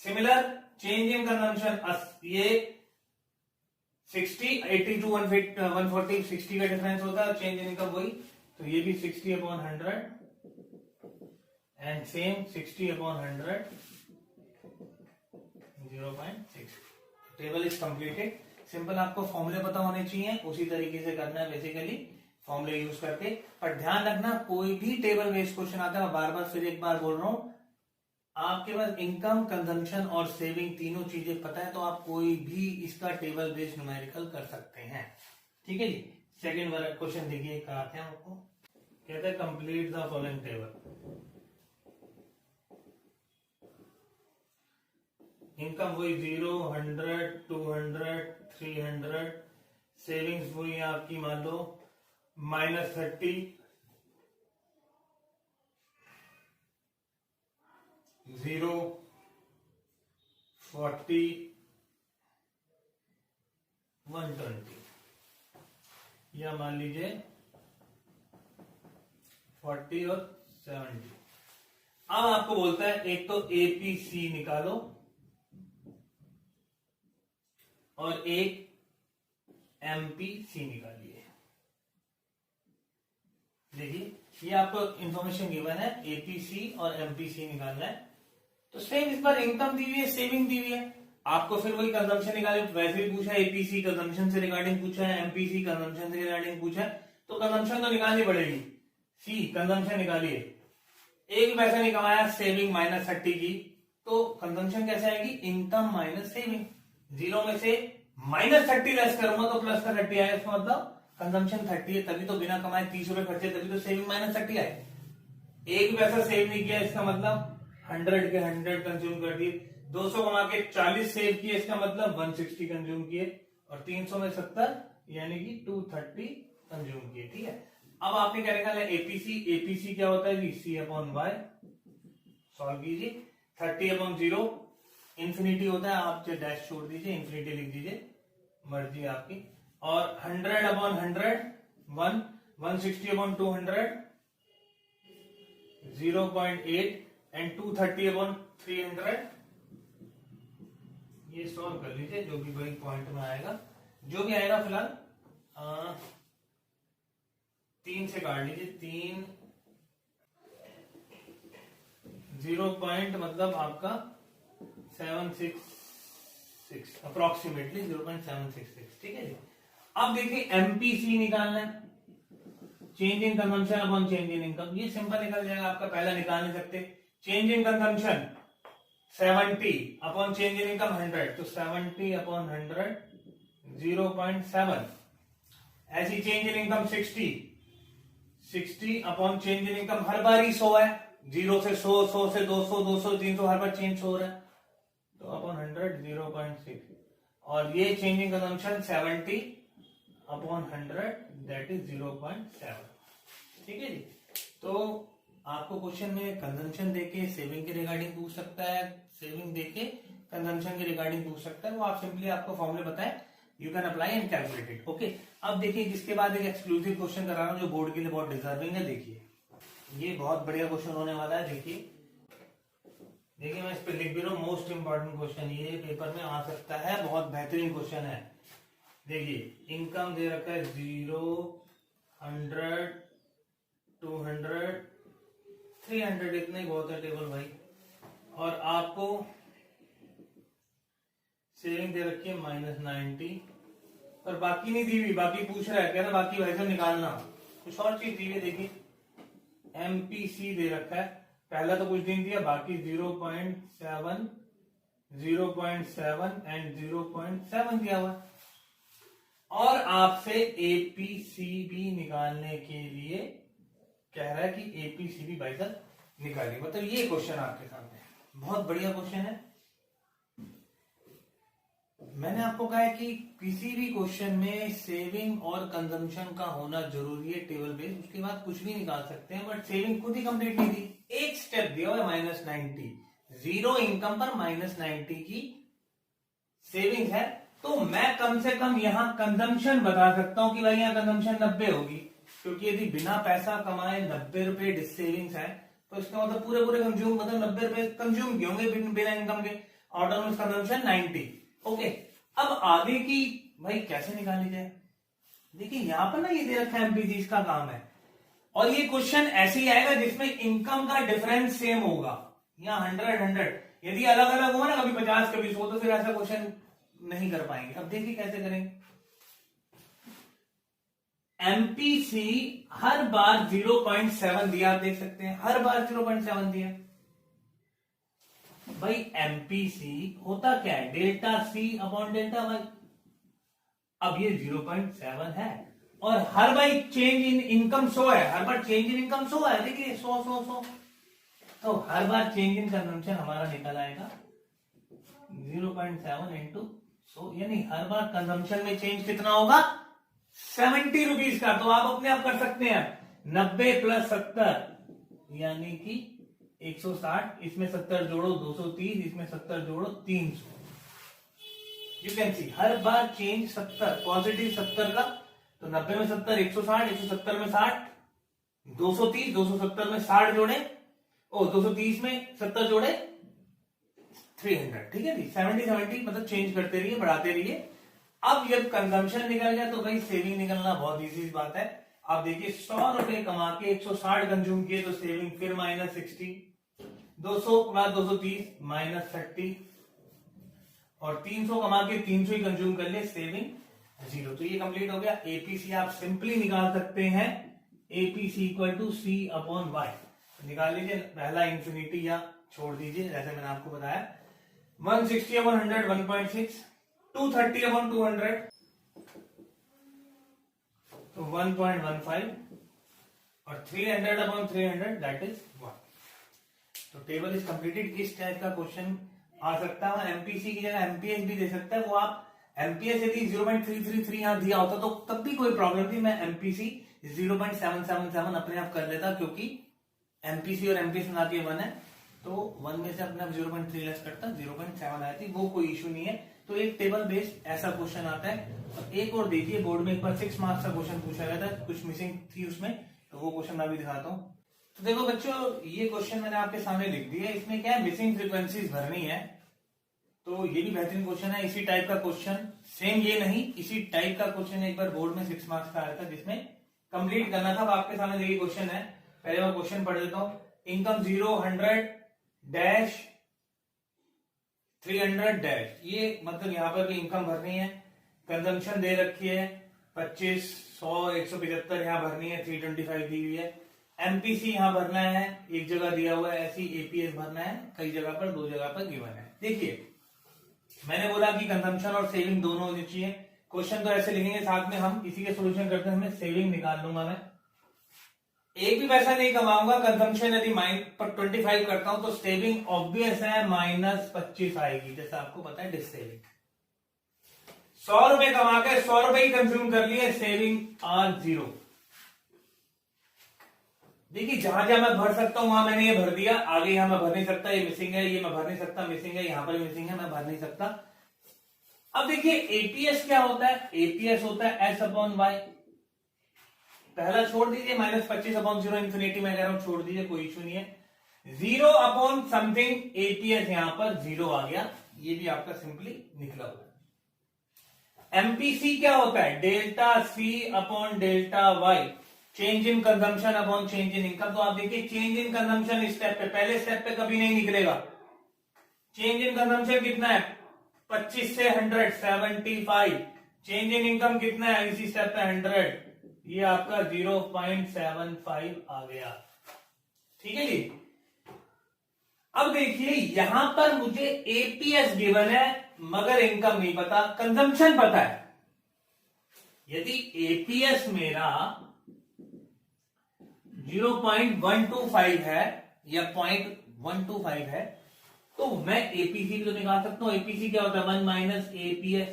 Speaker 1: Similar change in consumption, ये 60, 80 to 140, 60 का डिफरेंस होता है, चेंज इन इनकम वही, तो ये भी 60/100 and same 60/100, 0.6। Table is completed. Simple, आपको फॉर्मूले पता होने चाहिए, उसी तरीके से करना है बेसिकली, फॉर्मूले यूज करके। पर ध्यान रखना, कोई भी टेबल बेस्ड क्वेश्चन आता है, मैं बार बार फिर एक बार बोल रहा हूं, आपके पास इनकम, कंजम्पशन और सेविंग तीनों चीजें पता है, तो आप कोई भी इसका टेबल बेस्ड न्यूमेरिकल कर सकते हैं, ठीक है जी। सेकंड वाला क्वेश्चन देखिए, कराते हैं आपको। कहते हैं complete the following table. Income वही 0, 100, 200, 300, सेविंग्स वही आपकी मान लो -30, 0, 40, 120, या मान लीजिए 40 और 70। अब आपको बोलता है एक तो एपीसी निकालो और एक एमपीसी निकालिए। देखिए ये आपको इंफॉर्मेशन गिवन है, एपीसी और एमपीसी निकालना है। तो सेम इस बार इनकम दी हुई है, सेविंग दी हुई है, आपको फिर वही कंजम्पशन निकाले, वैसे भी पूछा है, एपीसी कंजम्पशन से रिगार्डिंग पूछा है, एमपीसी कंजम्पशन से रिगार्डिंग पूछा है, तो कंजम्पशन तो निकालनी पड़ेगी। सी कंजम्पशन निकालिए, एक भी पैसा नहीं कमाया, सेविंग -30 की, तो कंजम्पशन कैसे आएगी, इनकम माइनस सेविंग। 0 में से -30 लेस करूंगा तो प्लस का 30 आएगा, इसका मतलब कंजम्पशन 30 है, तभी तो बिना कमाए 30 रुपए खर्चे, तभी तो सेविंग -30 आए। एक भी पैसा सेव नहीं किया, इसका मतलब 100 के 100 कंज्यूम कर दिए, 200 कमा के 40 सेव किए, इसका मतलब 160 कंज्यूम किए, और 300 में 70 यानी कि 230 कंज्यूम किए। ठीक है, अब आपने क्या निकाला है, एपीसी। एपीसी क्या होता है जी, C/Y, सॉल्व कीजिए। 30/0 इंफिनिटी होता है, आप जो डैश छोड़ दीजिए, इंफिनिटी लिख दीजिए, मर्जी आपकी। और 100/100 1, 160/200 0.8 एंड 230/300। ये सॉल्व कर लीजिए, जो भी वही पॉइंट में आएगा, जो भी आएगा फिलहाल 3 से काट लीजिए, 3 0 पॉइंट मतलब आपका 766 अप्रोक्सीमेटली 0.766। ठीक है जी। अब देखिए एमपीसी निकालना है, change in consumption upon change in income. ये सिंपल निकल जाएगा, आपका पहला निकाल नहीं सकते। Change in consumption 70 upon change in income 100, तो 70/100 0.7। ऐसी change in income 60 upon change in income, हर बार ही 100 है, 0 से 100, 100 से 200, 200 300, हर बार चेंज हो रहा है, तो अपॉन 100 0.6। और ये change in consumption 70/100 that is 0.7। ठीक है जी। तो आपको क्वेश्चन में कंजम्पशन देके सेविंग के रिगार्डिंग पूछ सकता है, सेविंग देके कंजम्पशन के रिगार्डिंग पूछ सकता है, वो आप सिंपली आपको फॉर्मूले बताएं, you can apply and calculate it. Okay, अब देखिए जिसके बाद एक एक्सक्लूसिव क्वेश्चन करा रहा हूं जो बोर्ड के लिए बहुत डिजर्विंग है। देखिए ये बहुत बढ़िया क्वेश्चन होने वाला है। देखिए मैं इस पे लिख भी रहा हूं, मोस्ट इंपॉर्टेंट क्वेश्चन, ये पेपर में आ सकता है, बहुत बेहतरीन क्वेश्चन है। देखिए इनकम दे रखा है 0, 100, 200, 300, इतना ही बहुत है टेबल भाई। और आपको सेविंग दे रखी है -90, पर बाकी नहीं दी हुई, बाकी पूछ रहा है, कह रहा बाकी भाई साहब निकालना, कुछ और चीज दी हुई। देखिए एमपीसी दे रखा है, पहला तो कुछ दिन दिया, बाकी 0.7, 0.7 एंड 0.7 दिया हुआ। और आपसे एपीसी भी निकालने के लिए कह रहा है कि एपीसी भी भाई साहब निकालिए। मतलब ये क्वेश्चन आपके सामने बहुत बढ़िया क्वेश्चन है। मैंने आपको कहा है कि किसी भी क्वेश्चन में सेविंग और कंजम्पशन का होना जरूरी है टेबल बेस, उसके बाद कुछ भी निकाल सकते हैं, बट सेविंग खुद ही कंप्लीट नहीं दी, एक स्टेप दिया हुआ है -90, 0 इनकम पर -90 की सेविंग है, तो मैं कम से कम यहां कंजम्पशन बता सकता हूं कि भाई यहां कंजम्पशन 90 होगी, क्योंकि यदि बिना पैसा कमाए 90 रुपए सेविंग्स है, तो इसका मतलब पूरे कंज्यूम, मतलब 90 रुपए कंज्यूम किए होंगे बिना इनकम के, ऑर्डर में कंजम्पशन 90। ओके, अब आगे की भाई कैसे निकाली जाए। देखिए यहां पर ना ये दे रखा है एमपीसी, इसका काम है, और ये क्वेश्चन ऐसे ही आएगा जिसमें इनकम का डिफरेंस सेम होगा, यहाँ 100, यदि अलग अलग हो ना, कभी 50 कभी 100, तो फिर ऐसा क्वेश्चन नहीं कर पाएंगे। अब देखिए कैसे करेंगे। एमपीसी हर बार 0.7 दिया, आप देख सकते हैं हर बार 0.7 दिया। भाई एमपीसी होता क्या है, delta C upon delta Y. अब ये 0.7 है, और हर बार चेंज इन इनकम 100 है, हर बार चेंज इन इनकम 100 है, देखिए 100, तो हर बार चेंज इन कंजम्पशन हमारा निकल आएगा 0.7 इंटू 100, यानी हर बार कंजम्पशन में चेंज कितना होगा, 70 रुपीज का। तो आप अपने आप कर सकते हैं, 90 + 70 यानी कि 160, इसमें 70 जोड़ो 230, इसमें 70 जोड़ो 300, you can see her bar change 70, positive 70 का, तो 90 में 70 160, 170 में 60 230, 270 में 60 जोड़े, ओ 230 में 70 जोड़े 300, ठीक है जी। 70 मतलब चेंज करते रहिए, बढ़ाते रहिए। अब जब कंजम्पशन निकल गया तो भाई सेविंग निकलना बहुत इजी बात है। आप देखिए 100 रुपए कमा के 160 कंज्यूम किए तो सेविंग फिर -60, 200 प्लस 230 -30, और 300 कमा के 300 ही कंज्यूम कर ले, सेविंग 0। तो ये कंप्लीट हो गया। एपीसी आप सिंपली निकाल सकते हैं, APC equal to C upon Y. निकाल लीजिए, पहला इंफिनिटी या छोड़ दीजिए जैसे मैंने आपको बताया। 160 अपॉन 100 1.6, 230 अपॉन 200 तो 1.15, और 300 अपॉन 300 दैट इज 1। तो टेबल इज कंप्लीटेड। इस टाइप का क्वेश्चन आ सकता है, एमपीसी की जगह एमपीएस भी दे सकता है। वो आप एमपीएस यदि 0.333 यहां दिया होता तो तब भी कोई प्रॉब्लम नहीं, मैं एमपीसी 0.777 अपने आप कर लेता, क्योंकि एमपीसी और एमपीएस मिला के 1 है, तो 1 में से अपने आप 0.3 लेस करता, 0.7 आई थी, वो कोई इशू नहीं है। तो एक टेबल बेस्ड ऐसा क्वेश्चन आता है। और एक और देखिए, बोर्ड में एक बार 6 मार्क्स का क्वेश्चन पूछा गया था, कुछ मिसिंग थी उसमें, तो वो क्वेश्चन मैं भी दिखाता हूँ। तो देखो बच्चों, ये क्वेश्चन मैंने आपके सामने लिख दिया है। इसमें क्या है, मिसिंग फ्रीक्वेंसीज भरनी है। तो ये भी बेहतरीन क्वेश्चन है। इसी टाइप का क्वेश्चन, सेम ये नहीं, इसी टाइप का क्वेश्चन एक बार बोर्ड में 6 मार्क्स का आया था, जिसमें कंप्लीट करना था। आपके सामने देखिए क्वेश्चन है, पहले मैं क्वेश्चन पढ़ देता हूँ। इनकम 0, 100 डैश 300 डैश, ये मतलब यहाँ पर भी इनकम भरनी है। कंजम्पशन दे रखी है 25, 100, 175 यहाँ भरनी है, 325 दी हुई है। एमपीसी यहाँ भरना है, एक जगह दिया हुआ है, ऐसी एपीएस भरना है कई जगह पर, 2 जगह पर गिवन है। देखिए मैंने बोला कि कंजम्पशन और सेविंग दोनों होनी चाहिए। क्वेश्चन तो ऐसे लिखेंगे, साथ में हम इसी के सॉल्यूशन करते हैं। हमें सेविंग निकाल लूंगा मैं, एक भी पैसा नहीं कमाऊंगा। कंजम्पशन यदि -25 करता हूं तो सेविंग ऑब्वियस है -25 आएगी, जैसा आपको पता है डिसेविंग। 100 रुपए कमा के 100 रुपए ही कंज्यूम कर लिए, सेविंग आर 0। देखिए जहां जहां मैं भर सकता हूं वहां मैंने ये भर दिया, आगे यहां मैं भर नहीं सकता, ये मिसिंग है, ये मैं भर नहीं सकता, मिसिंग है, यहां पर मिसिंग है, मैं भर नहीं सकता। अब देखिए एपीएस क्या होता है, एपीएस होता है एस अपॉन वाई। पहला छोड़ दीजिए, -25 अपॉन 0 इंफिनिटी में कह रहा हूं, छोड़ दीजिए, कोई इशू नहीं है। 0 अपॉन समथिंग, एपीएस यहां पर 0 आ गया, ये भी आपका सिंपली निकला हुआ है। एमपीसी क्या होता है, delta C upon delta Y, change in consumption upon change in income. तो आप देखिए चेंज इन कंजम्पशन स्टेप पे, पहले स्टेप पे कभी नहीं निकलेगा। चेंज इन कंजम्पशन कितना है, 25 से 100 75। चेंज इन इनकम कितना है इसी स्टेप पे 100, ये आपका 0.75 आ गया, ठीक है जी। अब देखिए यहां पर मुझे एपीएस गिवन है मगर इनकम नहीं पता, कंजम्पशन पता है। यदि एपीएस मेरा 0.125 है या 0.125 है तो मैं एपीसी भी तो निकाल सकता हूं। एपीसी क्या होता है, 1 माइनस एपीएस,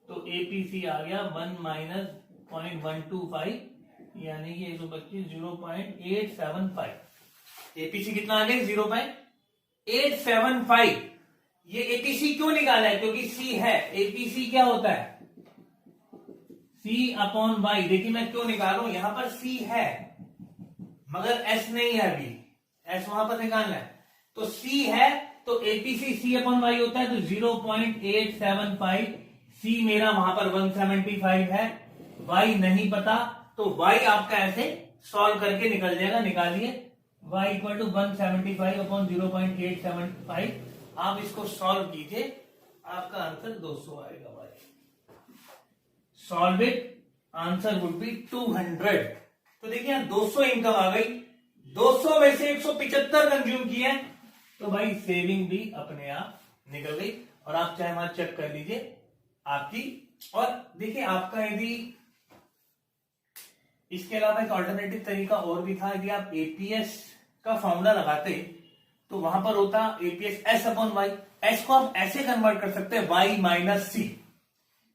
Speaker 1: तो एपीसी आ गया 1 माइनस 0.125, यानी कि 125 0.875। एपीसी कितना आ गया, 0.875। ये एपीसी क्यों निकाला है, क्योंकि सी है। एपीसी क्या होता है, सी अपॉन वाई। देखिए मैं क्यों निकाल रहा हूं, यहां पर सी है मगर एस नहीं है, अभी एस वहां पर निकालना है, तो सी है तो एपीसी सी अपॉन वाई होता है, तो 0.875। सी मेरा वहां पर 175 है, वाई नहीं पता, तो वाई आपका ऐसे सॉल्व करके निकल जाएगा। निकालिए y इक्वल टू 175 अपॉन 0.875। आप इसको सॉल्व कीजिए, आपका आंसर 200 आएगा भाई। Solve it, answer would B 200। तो देखिए 200 इनकम आ गई, 200 में से 175 कंज्यूम किए, तो भाई सेविंग भी अपने आप निकल गई। और आप चाहे वहां चेक कर लीजिए आपकी। और देखिए आपका यदि इसके अलावा एक ऑल्टरनेटिव तरीका और भी था, यदि आप एपीएस का फॉर्मूला लगाते तो वहां पर होता APS S upon Y. S को आप ऐसे कन्वर्ट कर सकते हैं वाई माइनस सी,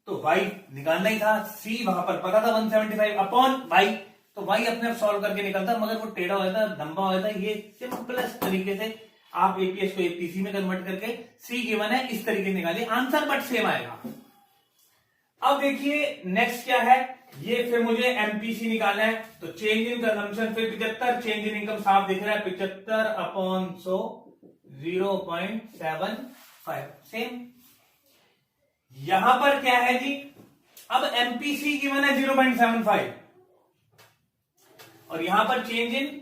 Speaker 1: तो वाई निकालना ही था, सी वहां पर पता था 175 अपॉन वाई, तो वाई अपने आप सॉल्व करके निकलता, मगर वो टेढ़ा हो जाता, लंबा हो जाता। ये सिंपलेस्ट तरीके से आप एपीएस को एपीसी में कन्वर्ट करके सी गिवन है इस तरीके से निकालिए, आंसर बट सेम आएगा। अब देखिए नेक्स्ट क्या है, ये फिर मुझे एमपीसी निकालना है, तो चेंज इन कंजम्पशन फिर 75, चेंज इन इनकम साफ दिख रहा है 75/100 0.75 सेम। यहां पर क्या है जी, अब एमपीसी गिवन है 0.75 और यहां पर चेंज इन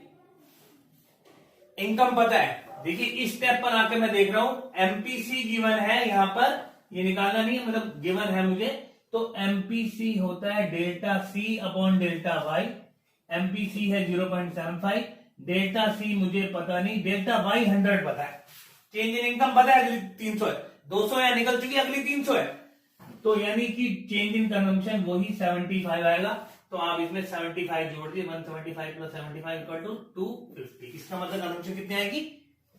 Speaker 1: इनकम पता है। देखिए इस स्टेप पर आके मैं देख रहा हूं एमपीसी गिवन है, यहां पर ये निकालना नहीं है, मतलब गिवन है मुझे, तो एमपीसी होता है delta C upon delta Y. MPC है 0.75, डेल्टा सी मुझे पता नहीं, डेल्टा वाई 100 पता है, चेंज इन इनकम पता है अगली 300 है, 200 है निकल चुकी, अगली 300 है, तो यानी कि चेंज इन कंजम्पशन वही 75 आएगा। तो आप इसमें 75 जोड़ दिए, 175 प्लस 75 इक्वल टू 250। इसका मतलब कंजम्पशन कितनी आएगी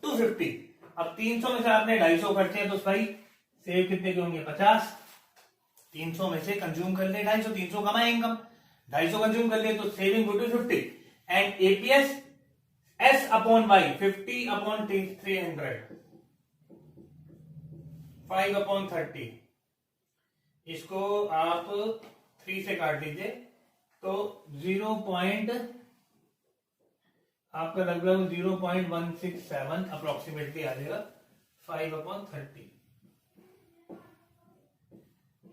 Speaker 1: 250। अब 300 में से आपने 250 खर्चे हैं तो भाई सेव कितने के होंगे 50। 300 में से कंज्यूम कर ले 250, 300 कमाए इनकम, 250 कंज्यूम कर ले तो saving would be 50 and APS S upon Y 50/300 5/30। इसको आप 3 से काट लीजिए तो 0. आपका लगभग 0.167 अप्रोक्सीमेटली आ जाएगा 5/30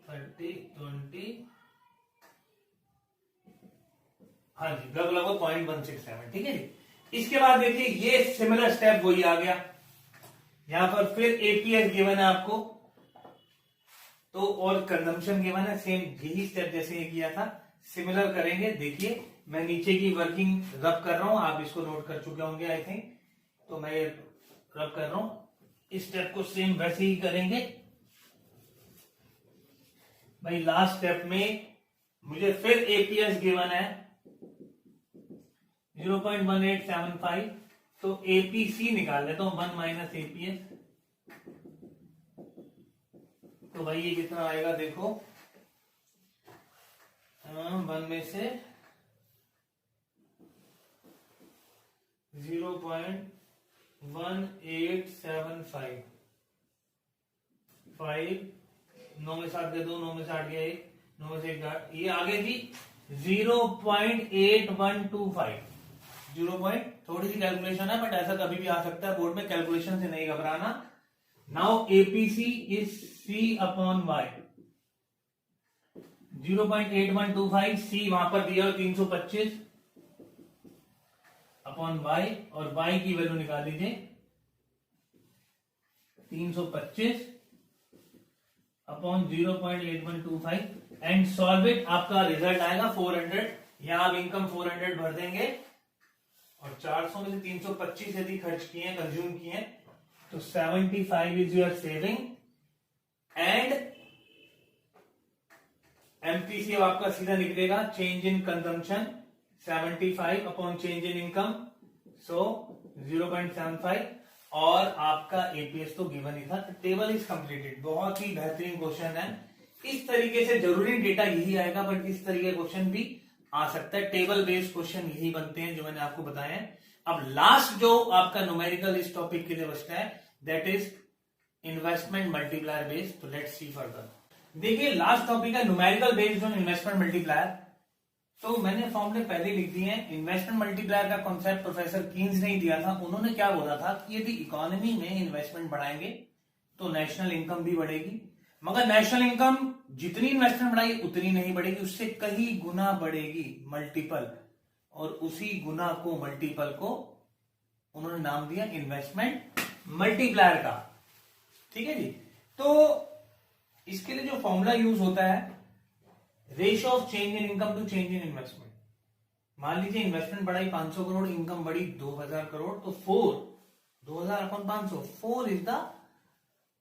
Speaker 1: 30 20 हाँ जी लगभग 0.167। ठीक है जी। इसके बाद देखिए ये सिमिलर स्टेप वही आ गया, यहां पर फिर एपीएस गिवन है आपको तो और कंजम्पशन गिवन है, सेम यही स्टेप जैसे ये किया था सिमिलर करेंगे। देखिए मैं नीचे की वर्किंग रब कर रहा हूं, आप इसको नोट कर चुके होंगे आई थिंक, तो मैं रब कर रहा हूं, इस स्टेप को सेम वैसे ही करेंगे भाई। लास्ट स्टेप में मुझे फिर एपीएस गिवन है 0.1875, तो एपीसी निकाल लेता हूं 1 माइनस एपीएस, तो भाई ये कितना आएगा देखो 1 में से 0.1875 5 9 में 7 गए 2, 9 में से 8 गया 1, 9 में से 1 ये आगे जी 0.8125 थोड़ी सी कैलकुलेशन है बट ऐसा कभी भी आ सकता है बोर्ड में, कैलकुलेशन से नहीं घबराना। Now APC is C upon Y 0.8125, C वहां पर दिया 325 अपॉन वाई, और वाई की वैल्यू निकाल लीजिए 325 अपॉन 0.8125 एंड सॉल्व इट, आपका रिजल्ट आएगा 400। यहां आप इनकम 400 भर देंगे और 400 में से 325 यदि खर्च किए कंज्यूम किए तो 75 is your saving and MPC अब आपका सीधा निकलेगा change in consumption 75 upon change in income, so 0.75 और आपका एपीएस तो गिवन ही था। Table is completed. बहुत ही बेहतरीन क्वेश्चन है, इस तरीके से जरूरी डेटा यही आएगा बट इस तरीके क्वेश्चन भी आ सकता है। टेबल बेस्ड क्वेश्चन यही बनते हैं जो मैंने आपको बताया है। अब लास्ट जो आपका न्यूमेरिकल इस टॉपिक के लिए बचता है that is investment multiplier based. तो लेट्स सी फर्दर। देखिए लास्ट टॉपिक है numerical based on investment multiplier. तो मैंने फॉर्मूले पहले लिख दिए हैं। इन्वेस्टमेंट मल्टीप्लायर का कॉन्सेप्ट प्रोफेसर कीन्स ने दिया था। उन्होंने क्या बोला था कि यदि इकोनॉमी में इन्वेस्टमेंट बढ़ाएंगे तो नेशनल इनकम भी बढ़ेगी, मगर नेशनल इनकम जितनी इन्वेस्टमेंट बढ़ाएगी उतनी नहीं बढ़ेगी, उससे कई गुना बढ़ेगी, मल्टीपल, और उसी गुना को मल्टीपल को उन्होंने नाम दिया इन्वेस्टमेंट मल्टीप्लायर का। ठीक है जी। तो इसके लिए जो फॉर्मूला यूज होता है ratio of change in income to change in investment. मान लीजिए इन्वेस्टमेंट बढ़ाई 500 करोड़, इनकम बढ़ी 2000 करोड़, तो 2000 upon 500 4 is the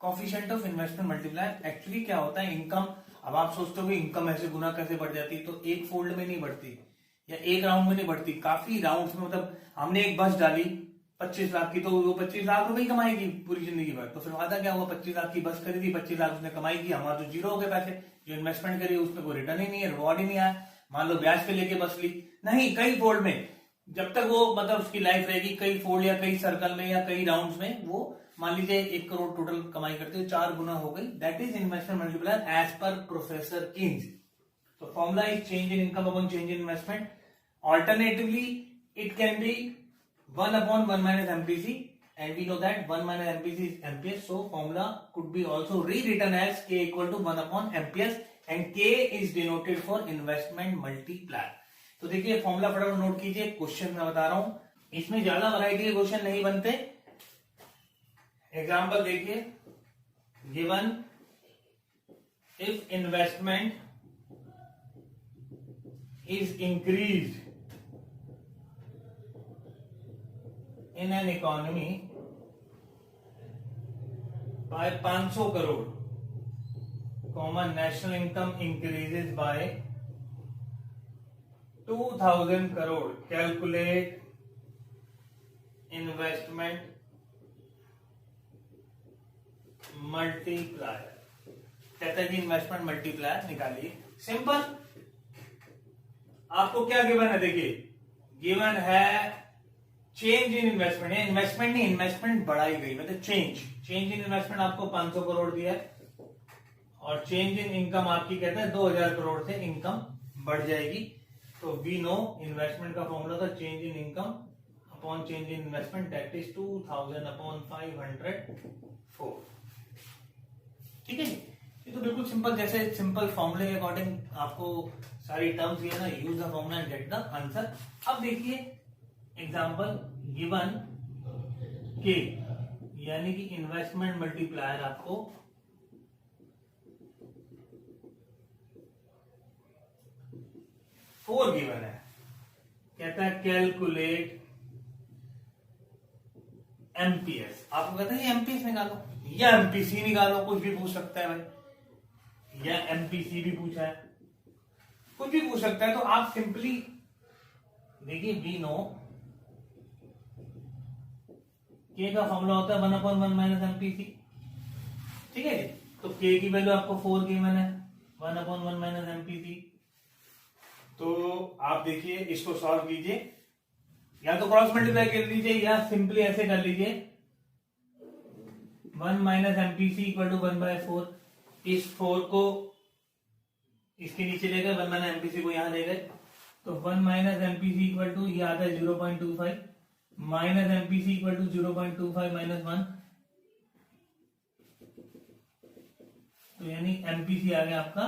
Speaker 1: coefficient of investment multiplier. Actually क्या होता है इनकम, अब आप सोचते हो कि इनकम ऐसे गुना कैसे बढ़ जाती, तो एक फोल्ड में नहीं बढ़ती या एक राउंड में नहीं बढ़ती, काफी राउंड्स में। मतलब हमने एक बस डाली 25 लाख की, तो वो 25 लाख रुपए ही कमाएगी पूरी जिंदगी भर। तो फिर वादा क्या हुआ, 25 लाख की बस खरीदी, 25 लाख उसने कमाई की, हमारा तो जीरो हो गए पैसे। जो इन्वेस्टमेंट करी उसमें कोई रिटर्न ही नहीं है, रिवॉर्ड ही नहीं आया। मान लो ब्याज पे लेके बस ली, नहीं, कई फोल्ड में जब तक वो मतलब उसकी लाइफ रहेगी, कई फोल्ड या कई सर्कल में या कई राउंड्स में, वो मान लीजिए 1 करोड़ टोटल कमाई करते हो, 4 गुना हो गई, that is investment multiplier as per professor Keynes. तो formula is change in income upon change in investment. Alternatively it can be 1 upon 1 minus MPC, and we know that 1 minus MPC is MPS, so formula could be also rewritten as K equal to 1 upon MPS, and K is denoted for investment multiplier। तो देखिए formula फटाफट note कीजिए, question मैं बता रहा हूं, इसमें ज्यादा वैरायटी के क्वेश्चन नहीं बनते। एग्जाम्पल देखिए, given if investment is increased in an economy by 500 crore, common national income increases by 2000 crore, calculate investment multiplier। कहता है कि इन्वेस्टमेंट मल्टीप्लायर निकालिए। सिंपल, आपको क्या गिवन है, देखिए गिवन है चेंज इन इन्वेस्टमेंट, इन्वेस्टमेंट नहीं, इन्वेस्टमेंट बढ़ाई गई, मतलब चेंज इन इन्वेस्टमेंट आपको 500 करोड़ दिया है, और चेंज इन इनकम आपकी कहते हैं 2000 करोड़ से इनकम बढ़ जाएगी। तो वी नो इन्वेस्टमेंट का फॉर्मूला था change in income upon change in investment, that is 2000 upon 504। ठीक है, ये तो बिल्कुल सिंपल, जैसे सिंपल फॉर्मूले के अकॉर्डिंग आपको सारी टर्म्स ये ना, use the formula and get the answer. अब देखिए एग्जाम्पल, गिवन के यानी कि इन्वेस्टमेंट मल्टीप्लायर आपको 4 गिवन है, कहता है कैलकुलेट एमपीएस। आपको कहता है एमपीएस निकालो या एमपीसी निकालो, कुछ भी पूछ सकता है भाई, या एमपीसी भी पूछा है, कुछ भी पूछ सकता है। तो आप सिंपली देखिए, वी नो के का फॉर्मूला होता है 1 upon 1 minus MPC। ठीक है जी, तो के की वैल्यू आपको 4 गिवन है, 1 upon 1 minus MPC। तो आप देखिए इसको सॉल्व कीजिए, या तो क्रॉस मल्टीप्लाई कर लीजिए या सिंपली ऐसे कर लीजिए, 1 minus MPC इक्वल टू 1/4। इस 4 को इसके नीचे ले गए, 1 minus MPC को यहां ले गए, तो 1 minus MPC इक्वल टू ये आता है 0.25 minus MPC equal to 0.25 minus 1, तो यानी एमपीसी आ गया आपका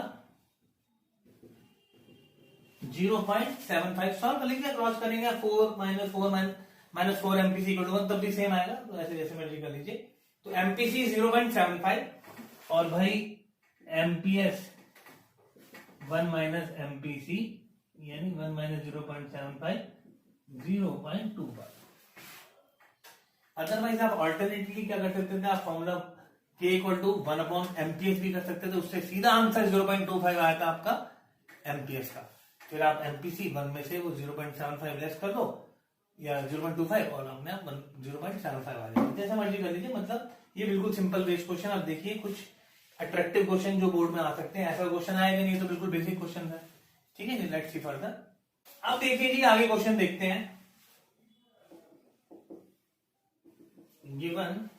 Speaker 1: 0.75। सॉल्व कर लीजिए, क्रॉस करेंगे, 4 minus 4 minus 4 MPC equal to 1, तब भी सेम आएगा। तो ऐसे जैसे मर्जी कर लीजिए। तो एमपीसी 0.75 और भाई एमपीएस 1 माइनस एमपीसी यानी 1 माइनस 0.75 0.25। अदरवाइज आप ऑल्टरनेटली क्या कर सकते थे, आप फॉर्मूला के इक्वल टू 1 अपॉन एमपीएस भी कर सकते थे, उससे सीधा आंसर 0.25 आया था आपका एमपीएस का। फिर आप एमपीसी 1 में से वो 0.75 लेस कर दो या 0.25 और अपने आप 0.75 आ जाएगा, जैसा मर्जी कर लीजिए। मतलब ये बिल्कुल सिंपल बेस्ड क्वेश्चन। आप देखिए कुछ अट्रैक्टिव क्वेश्चन जो बोर्ड में आ सकते हैं, ऐसा क्वेश्चन आएगा नहीं, तो बिल्कुल बेसिक क्वेश्चन है। ठीक है जी, लेट्स सी फर्दर। अब देखिए जी आगे क्वेश्चन देखते हैं। Given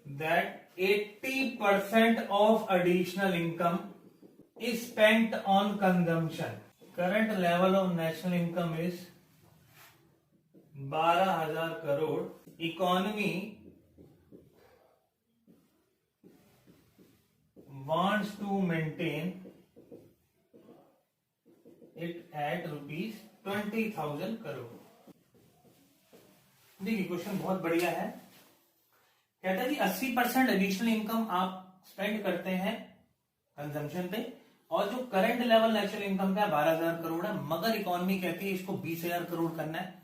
Speaker 1: that 80% of additional income is spent on consumption. Current level of national income is 12,000 crore. Economy wants to maintain it at rupees 20,000 crore. देखिए क्वेश्चन बहुत बढ़िया है। कहता है कि 80% एडिशनल इनकम आप स्पेंड करते हैं कंजम्पशन पे, और जो करंट लेवल नेचुरल इनकम का 12,000 करोड़ है, मगर इकोनॉमी कहती है इसको 20,000 करोड़ करना है।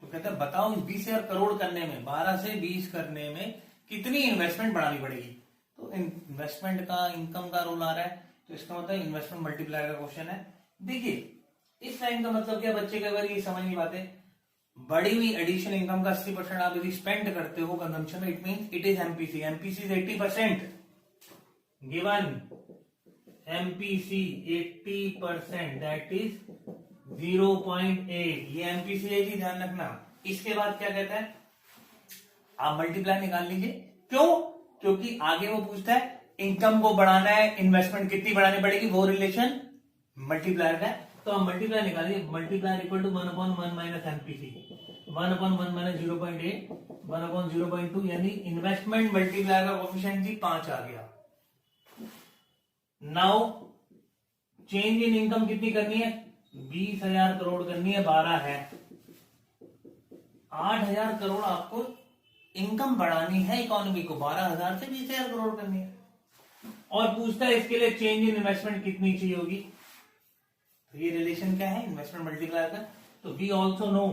Speaker 1: तो कहता है बताओ इस 20,000 करोड़ करने में, 12 से 20 करने में कितनी इन्वेस्टमेंट बढ़ानी पड़ेगी। तो इन्वेस्टमेंट का इनकम का रोल आ रहा है, तो इसका मतलब इन्वेस्टमेंट मल्टीप्लायर का क्वेश्चन है। देखिए इस लाइन का मतलब क्या, बच्चे कई बार ये समझ नहीं पाते, बढ़ी हुई एडिशनल इनकम का 80% आप यदि स्पेंड करते हो कंजम्पशन में, it means it is MPC. MPC is 80%। Given MPC 80%, that is 0.8, ये एमपीसी है जी, ध्यान रखना। इसके बाद क्या कहता है, आप मल्टीप्लाई निकाल लीजिए। क्यों? क्योंकि आगे वो पूछता है इनकम को बढ़ाना है, इन्वेस्टमेंट कितनी बढ़ानी पड़ेगी, वो रिलेशन मल्टीप्लायर का है। तो हम मल्टीप्लाई निकालिए, multiplier equal to 1/1 minus MPC, 1/1 minus 0.8, 1/0.2, यानी इन्वेस्टमेंट मल्टीप्लायर का कोफिशिएंट जी 5 आ गया। नाउ चेंज इन इनकम कितनी करनी है, 20,000 करोड़ करनी है, 12 है, 8,000 करोड़ आपको इनकम बढ़ानी है इकोनॉमी को, 12,000 से 20,000 करोड़ करनी है। और पूछता है इसके लिए चेंज इन इन्वेस्टमेंट कितनी चाहिए होगी। तो ये रिलेशन क्या है इन्वेस्टमेंट मल्टीप्लायर का। तो we also know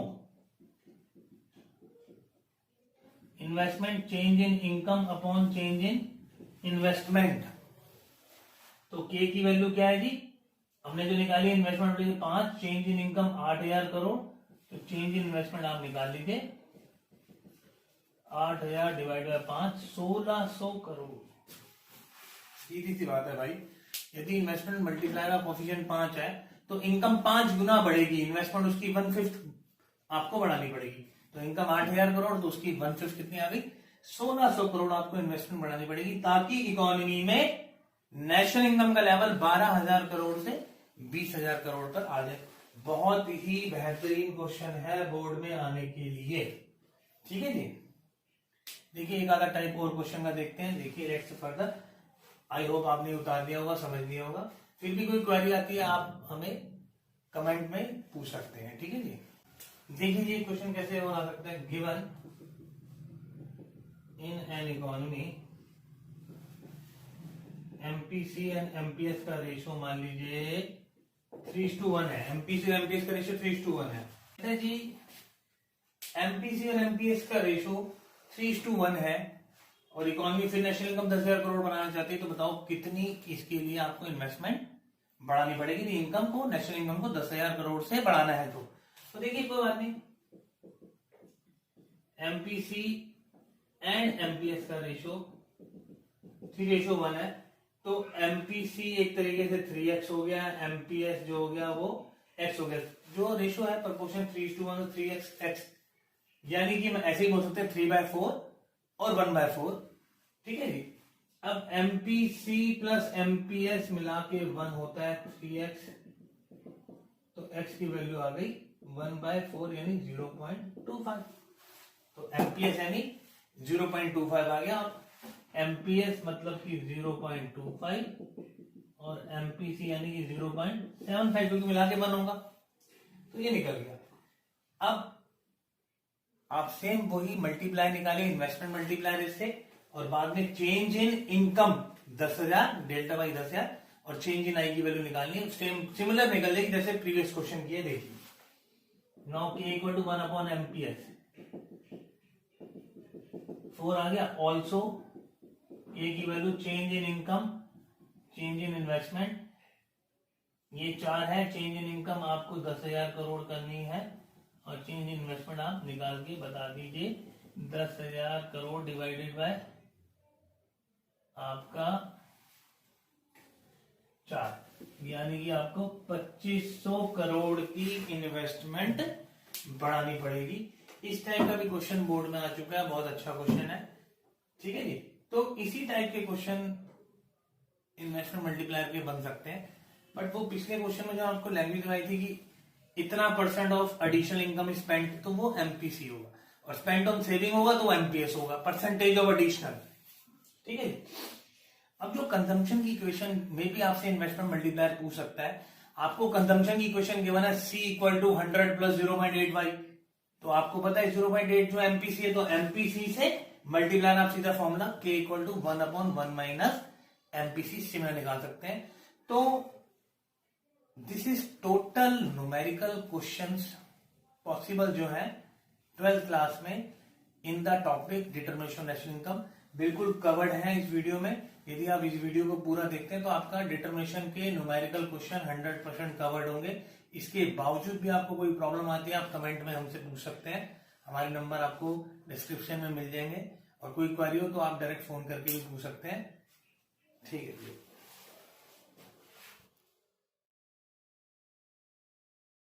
Speaker 1: investment change in income upon change in investment. तो के की वैल्यू क्या है जी, हमने जो निकाली investment 5, change in income 8,000 crore, तो चेंज इन इन्वेस्टमेंट आप निकाल लीजिए, 8,000 डिवाइड बाय 5, 1,600 करोड़। सीधी सी बात है भाई, यदि इन्वेस्टमेंट मल्टीप्लायर का कोफिशिएंट 5 है तो इनकम 5 गुना बढ़ेगी, इन्वेस्टमेंट उसकी 1/5 आपको बढ़ानी पड़ेगी। तो इनकम 8,000 करोड़, तो उसकी 1/5 कितनी आ गई, 1,600 करोड़ आपको इन्वेस्टमेंट बढ़ानी पड़ेगी, ताकि इकोनॉमी में नेशनल इनकम का लेवल 12,000 करोड़ से 20,000 करोड़ पर आ जाए। बहुत ही बेहतरीन क्वेश्चन है बोर्ड में आने के लिए, ठीक है जी। देखिए एक आधा टाइप और क्वेश्चन का देखते हैं। देखिए लेट्स फर्दर, आई होप आपने उतार दिया होगा, समझ लिया होगा। फिर भी कोई क्वेरी आती है आप हमें कमेंट में पूछ सकते हैं, ठीक है जी। देखिए जी क्वेश्चन कैसे हो आ सकता है, given in an economy MPC and MPS का रेशो मान लीजिए 3:1 है, एमपीसी और एमपीएस का रेशो 3:1 है जी। एमपीसी और एमपीएस का रेशो 3:1 है और इकोनॉमी फिर नेशनल इनकम 10,000 करोड़ बनाना चाहती है, तो बताओ कितनी इसके लिए आपको इन्वेस्टमेंट बढ़ानी पड़ेगी। इनकम को, नेशनल इनकम को 10,000 करोड़ से बढ़ाना है। तो देखिए कोई बात नहीं, एमपीसी एंड एमपीएस का रेशो 3:1 है, तो एमपीसी एक तरीके से 3x हो गया, एमपीएस जो हो गया वो x हो गया। जो रेशो है प्रोपोर्शन 3:1 तो 3x, यानी कि मैं ऐसे ही बोल सकते हैं 3/4 और 1/4, ठीक है जी। अब एमपीसी प्लस एमपीएस मिला के 1 होता है 3x, तो x की वैल्यू आ गई 1/4 यानी 0.25। तो एमपीएस यानी 0.25 आ गया। एमपीएस मतलब कि 0.25 और एमपीसी यानी कि 0.75, क्योंकि मिला के 1 होगा, तो ये निकल गया। अब आप सेम वही मल्टीप्लाई निकालिए, इन्वेस्टमेंट मल्टीप्लायर इससे, और बाद में change in income 10,000 delta by 10,000 और चेंज इन आई की वैल्यू निकालनी है, सेम सिमिलर निकल जाएगी जैसे प्रीवियस क्वेश्चन किए। देखिए नाउ के इक्वल टू 1/एमपीएस 4 आ गया। ऑल्सो ए की value change in income, change in investment, ये 4 है। चेंज इन इनकम आपको 10,000 करोड़ करनी है और चेंज इन इन्वेस्टमेंट आप निकाल के बता दीजिए, 10,000 करोड़ डिवाइडेड बाय आपका 4, यानी कि आपको 2,500 करोड़ की इन्वेस्टमेंट बढ़ानी पड़ेगी। इस टाइप का भी क्वेश्चन बोर्ड में आ चुका है, बहुत अच्छा क्वेश्चन है, ठीक है जी। तो इसी टाइप के क्वेश्चन इन्वेस्टमेंट मल्टीप्लायर के बन सकते हैं, बट वो पिछले क्वेश्चन में जो आपको लैंग्वेज आई थी कि इतना % ऑफ एडिशनल इनकम स्पेंट, तो वो एमपीसी होगा, और स्पेंट ऑन सेविंग होगा तो एमपीएस होगा, परसेंटेज ऑफ एडिशनल, ठीक है। अब जो कंजम्पशन की इक्वेशन में भी आपसे इन्वेस्टमेंट मल्टीप्लायर पूछ सकता है। आपको कंजम्पशन की इक्वेशन गिवन है C = 100 + 0.8y, तो आपको पता है 0.8 जो एमपीसी है, तो एमपीसी से मल्टीप्लायर आप सीधा फॉर्मूला K = 1/1 - एमपीसी सिमिलर निकाल सकते हैं। तो this is total numerical questions possible जो है 12th क्लास में in the topic determination national income, बिल्कुल कवर्ड है इस वीडियो में। यदि आप इस वीडियो को पूरा देखते हैं तो आपका डिटरमिनेशन के न्यूमेरिकल क्वेश्चन 100% कवर्ड होंगे। इसके बावजूद भी आपको कोई प्रॉब्लम आती है, आप कमेंट में हमसे पूछ सकते हैं, हमारे नंबर आपको डिस्क्रिप्शन में मिल जाएंगे, और कोई क्वेरी हो तो आप डायरेक्ट फोन करके भी पूछ सकते हैं, ठीक है।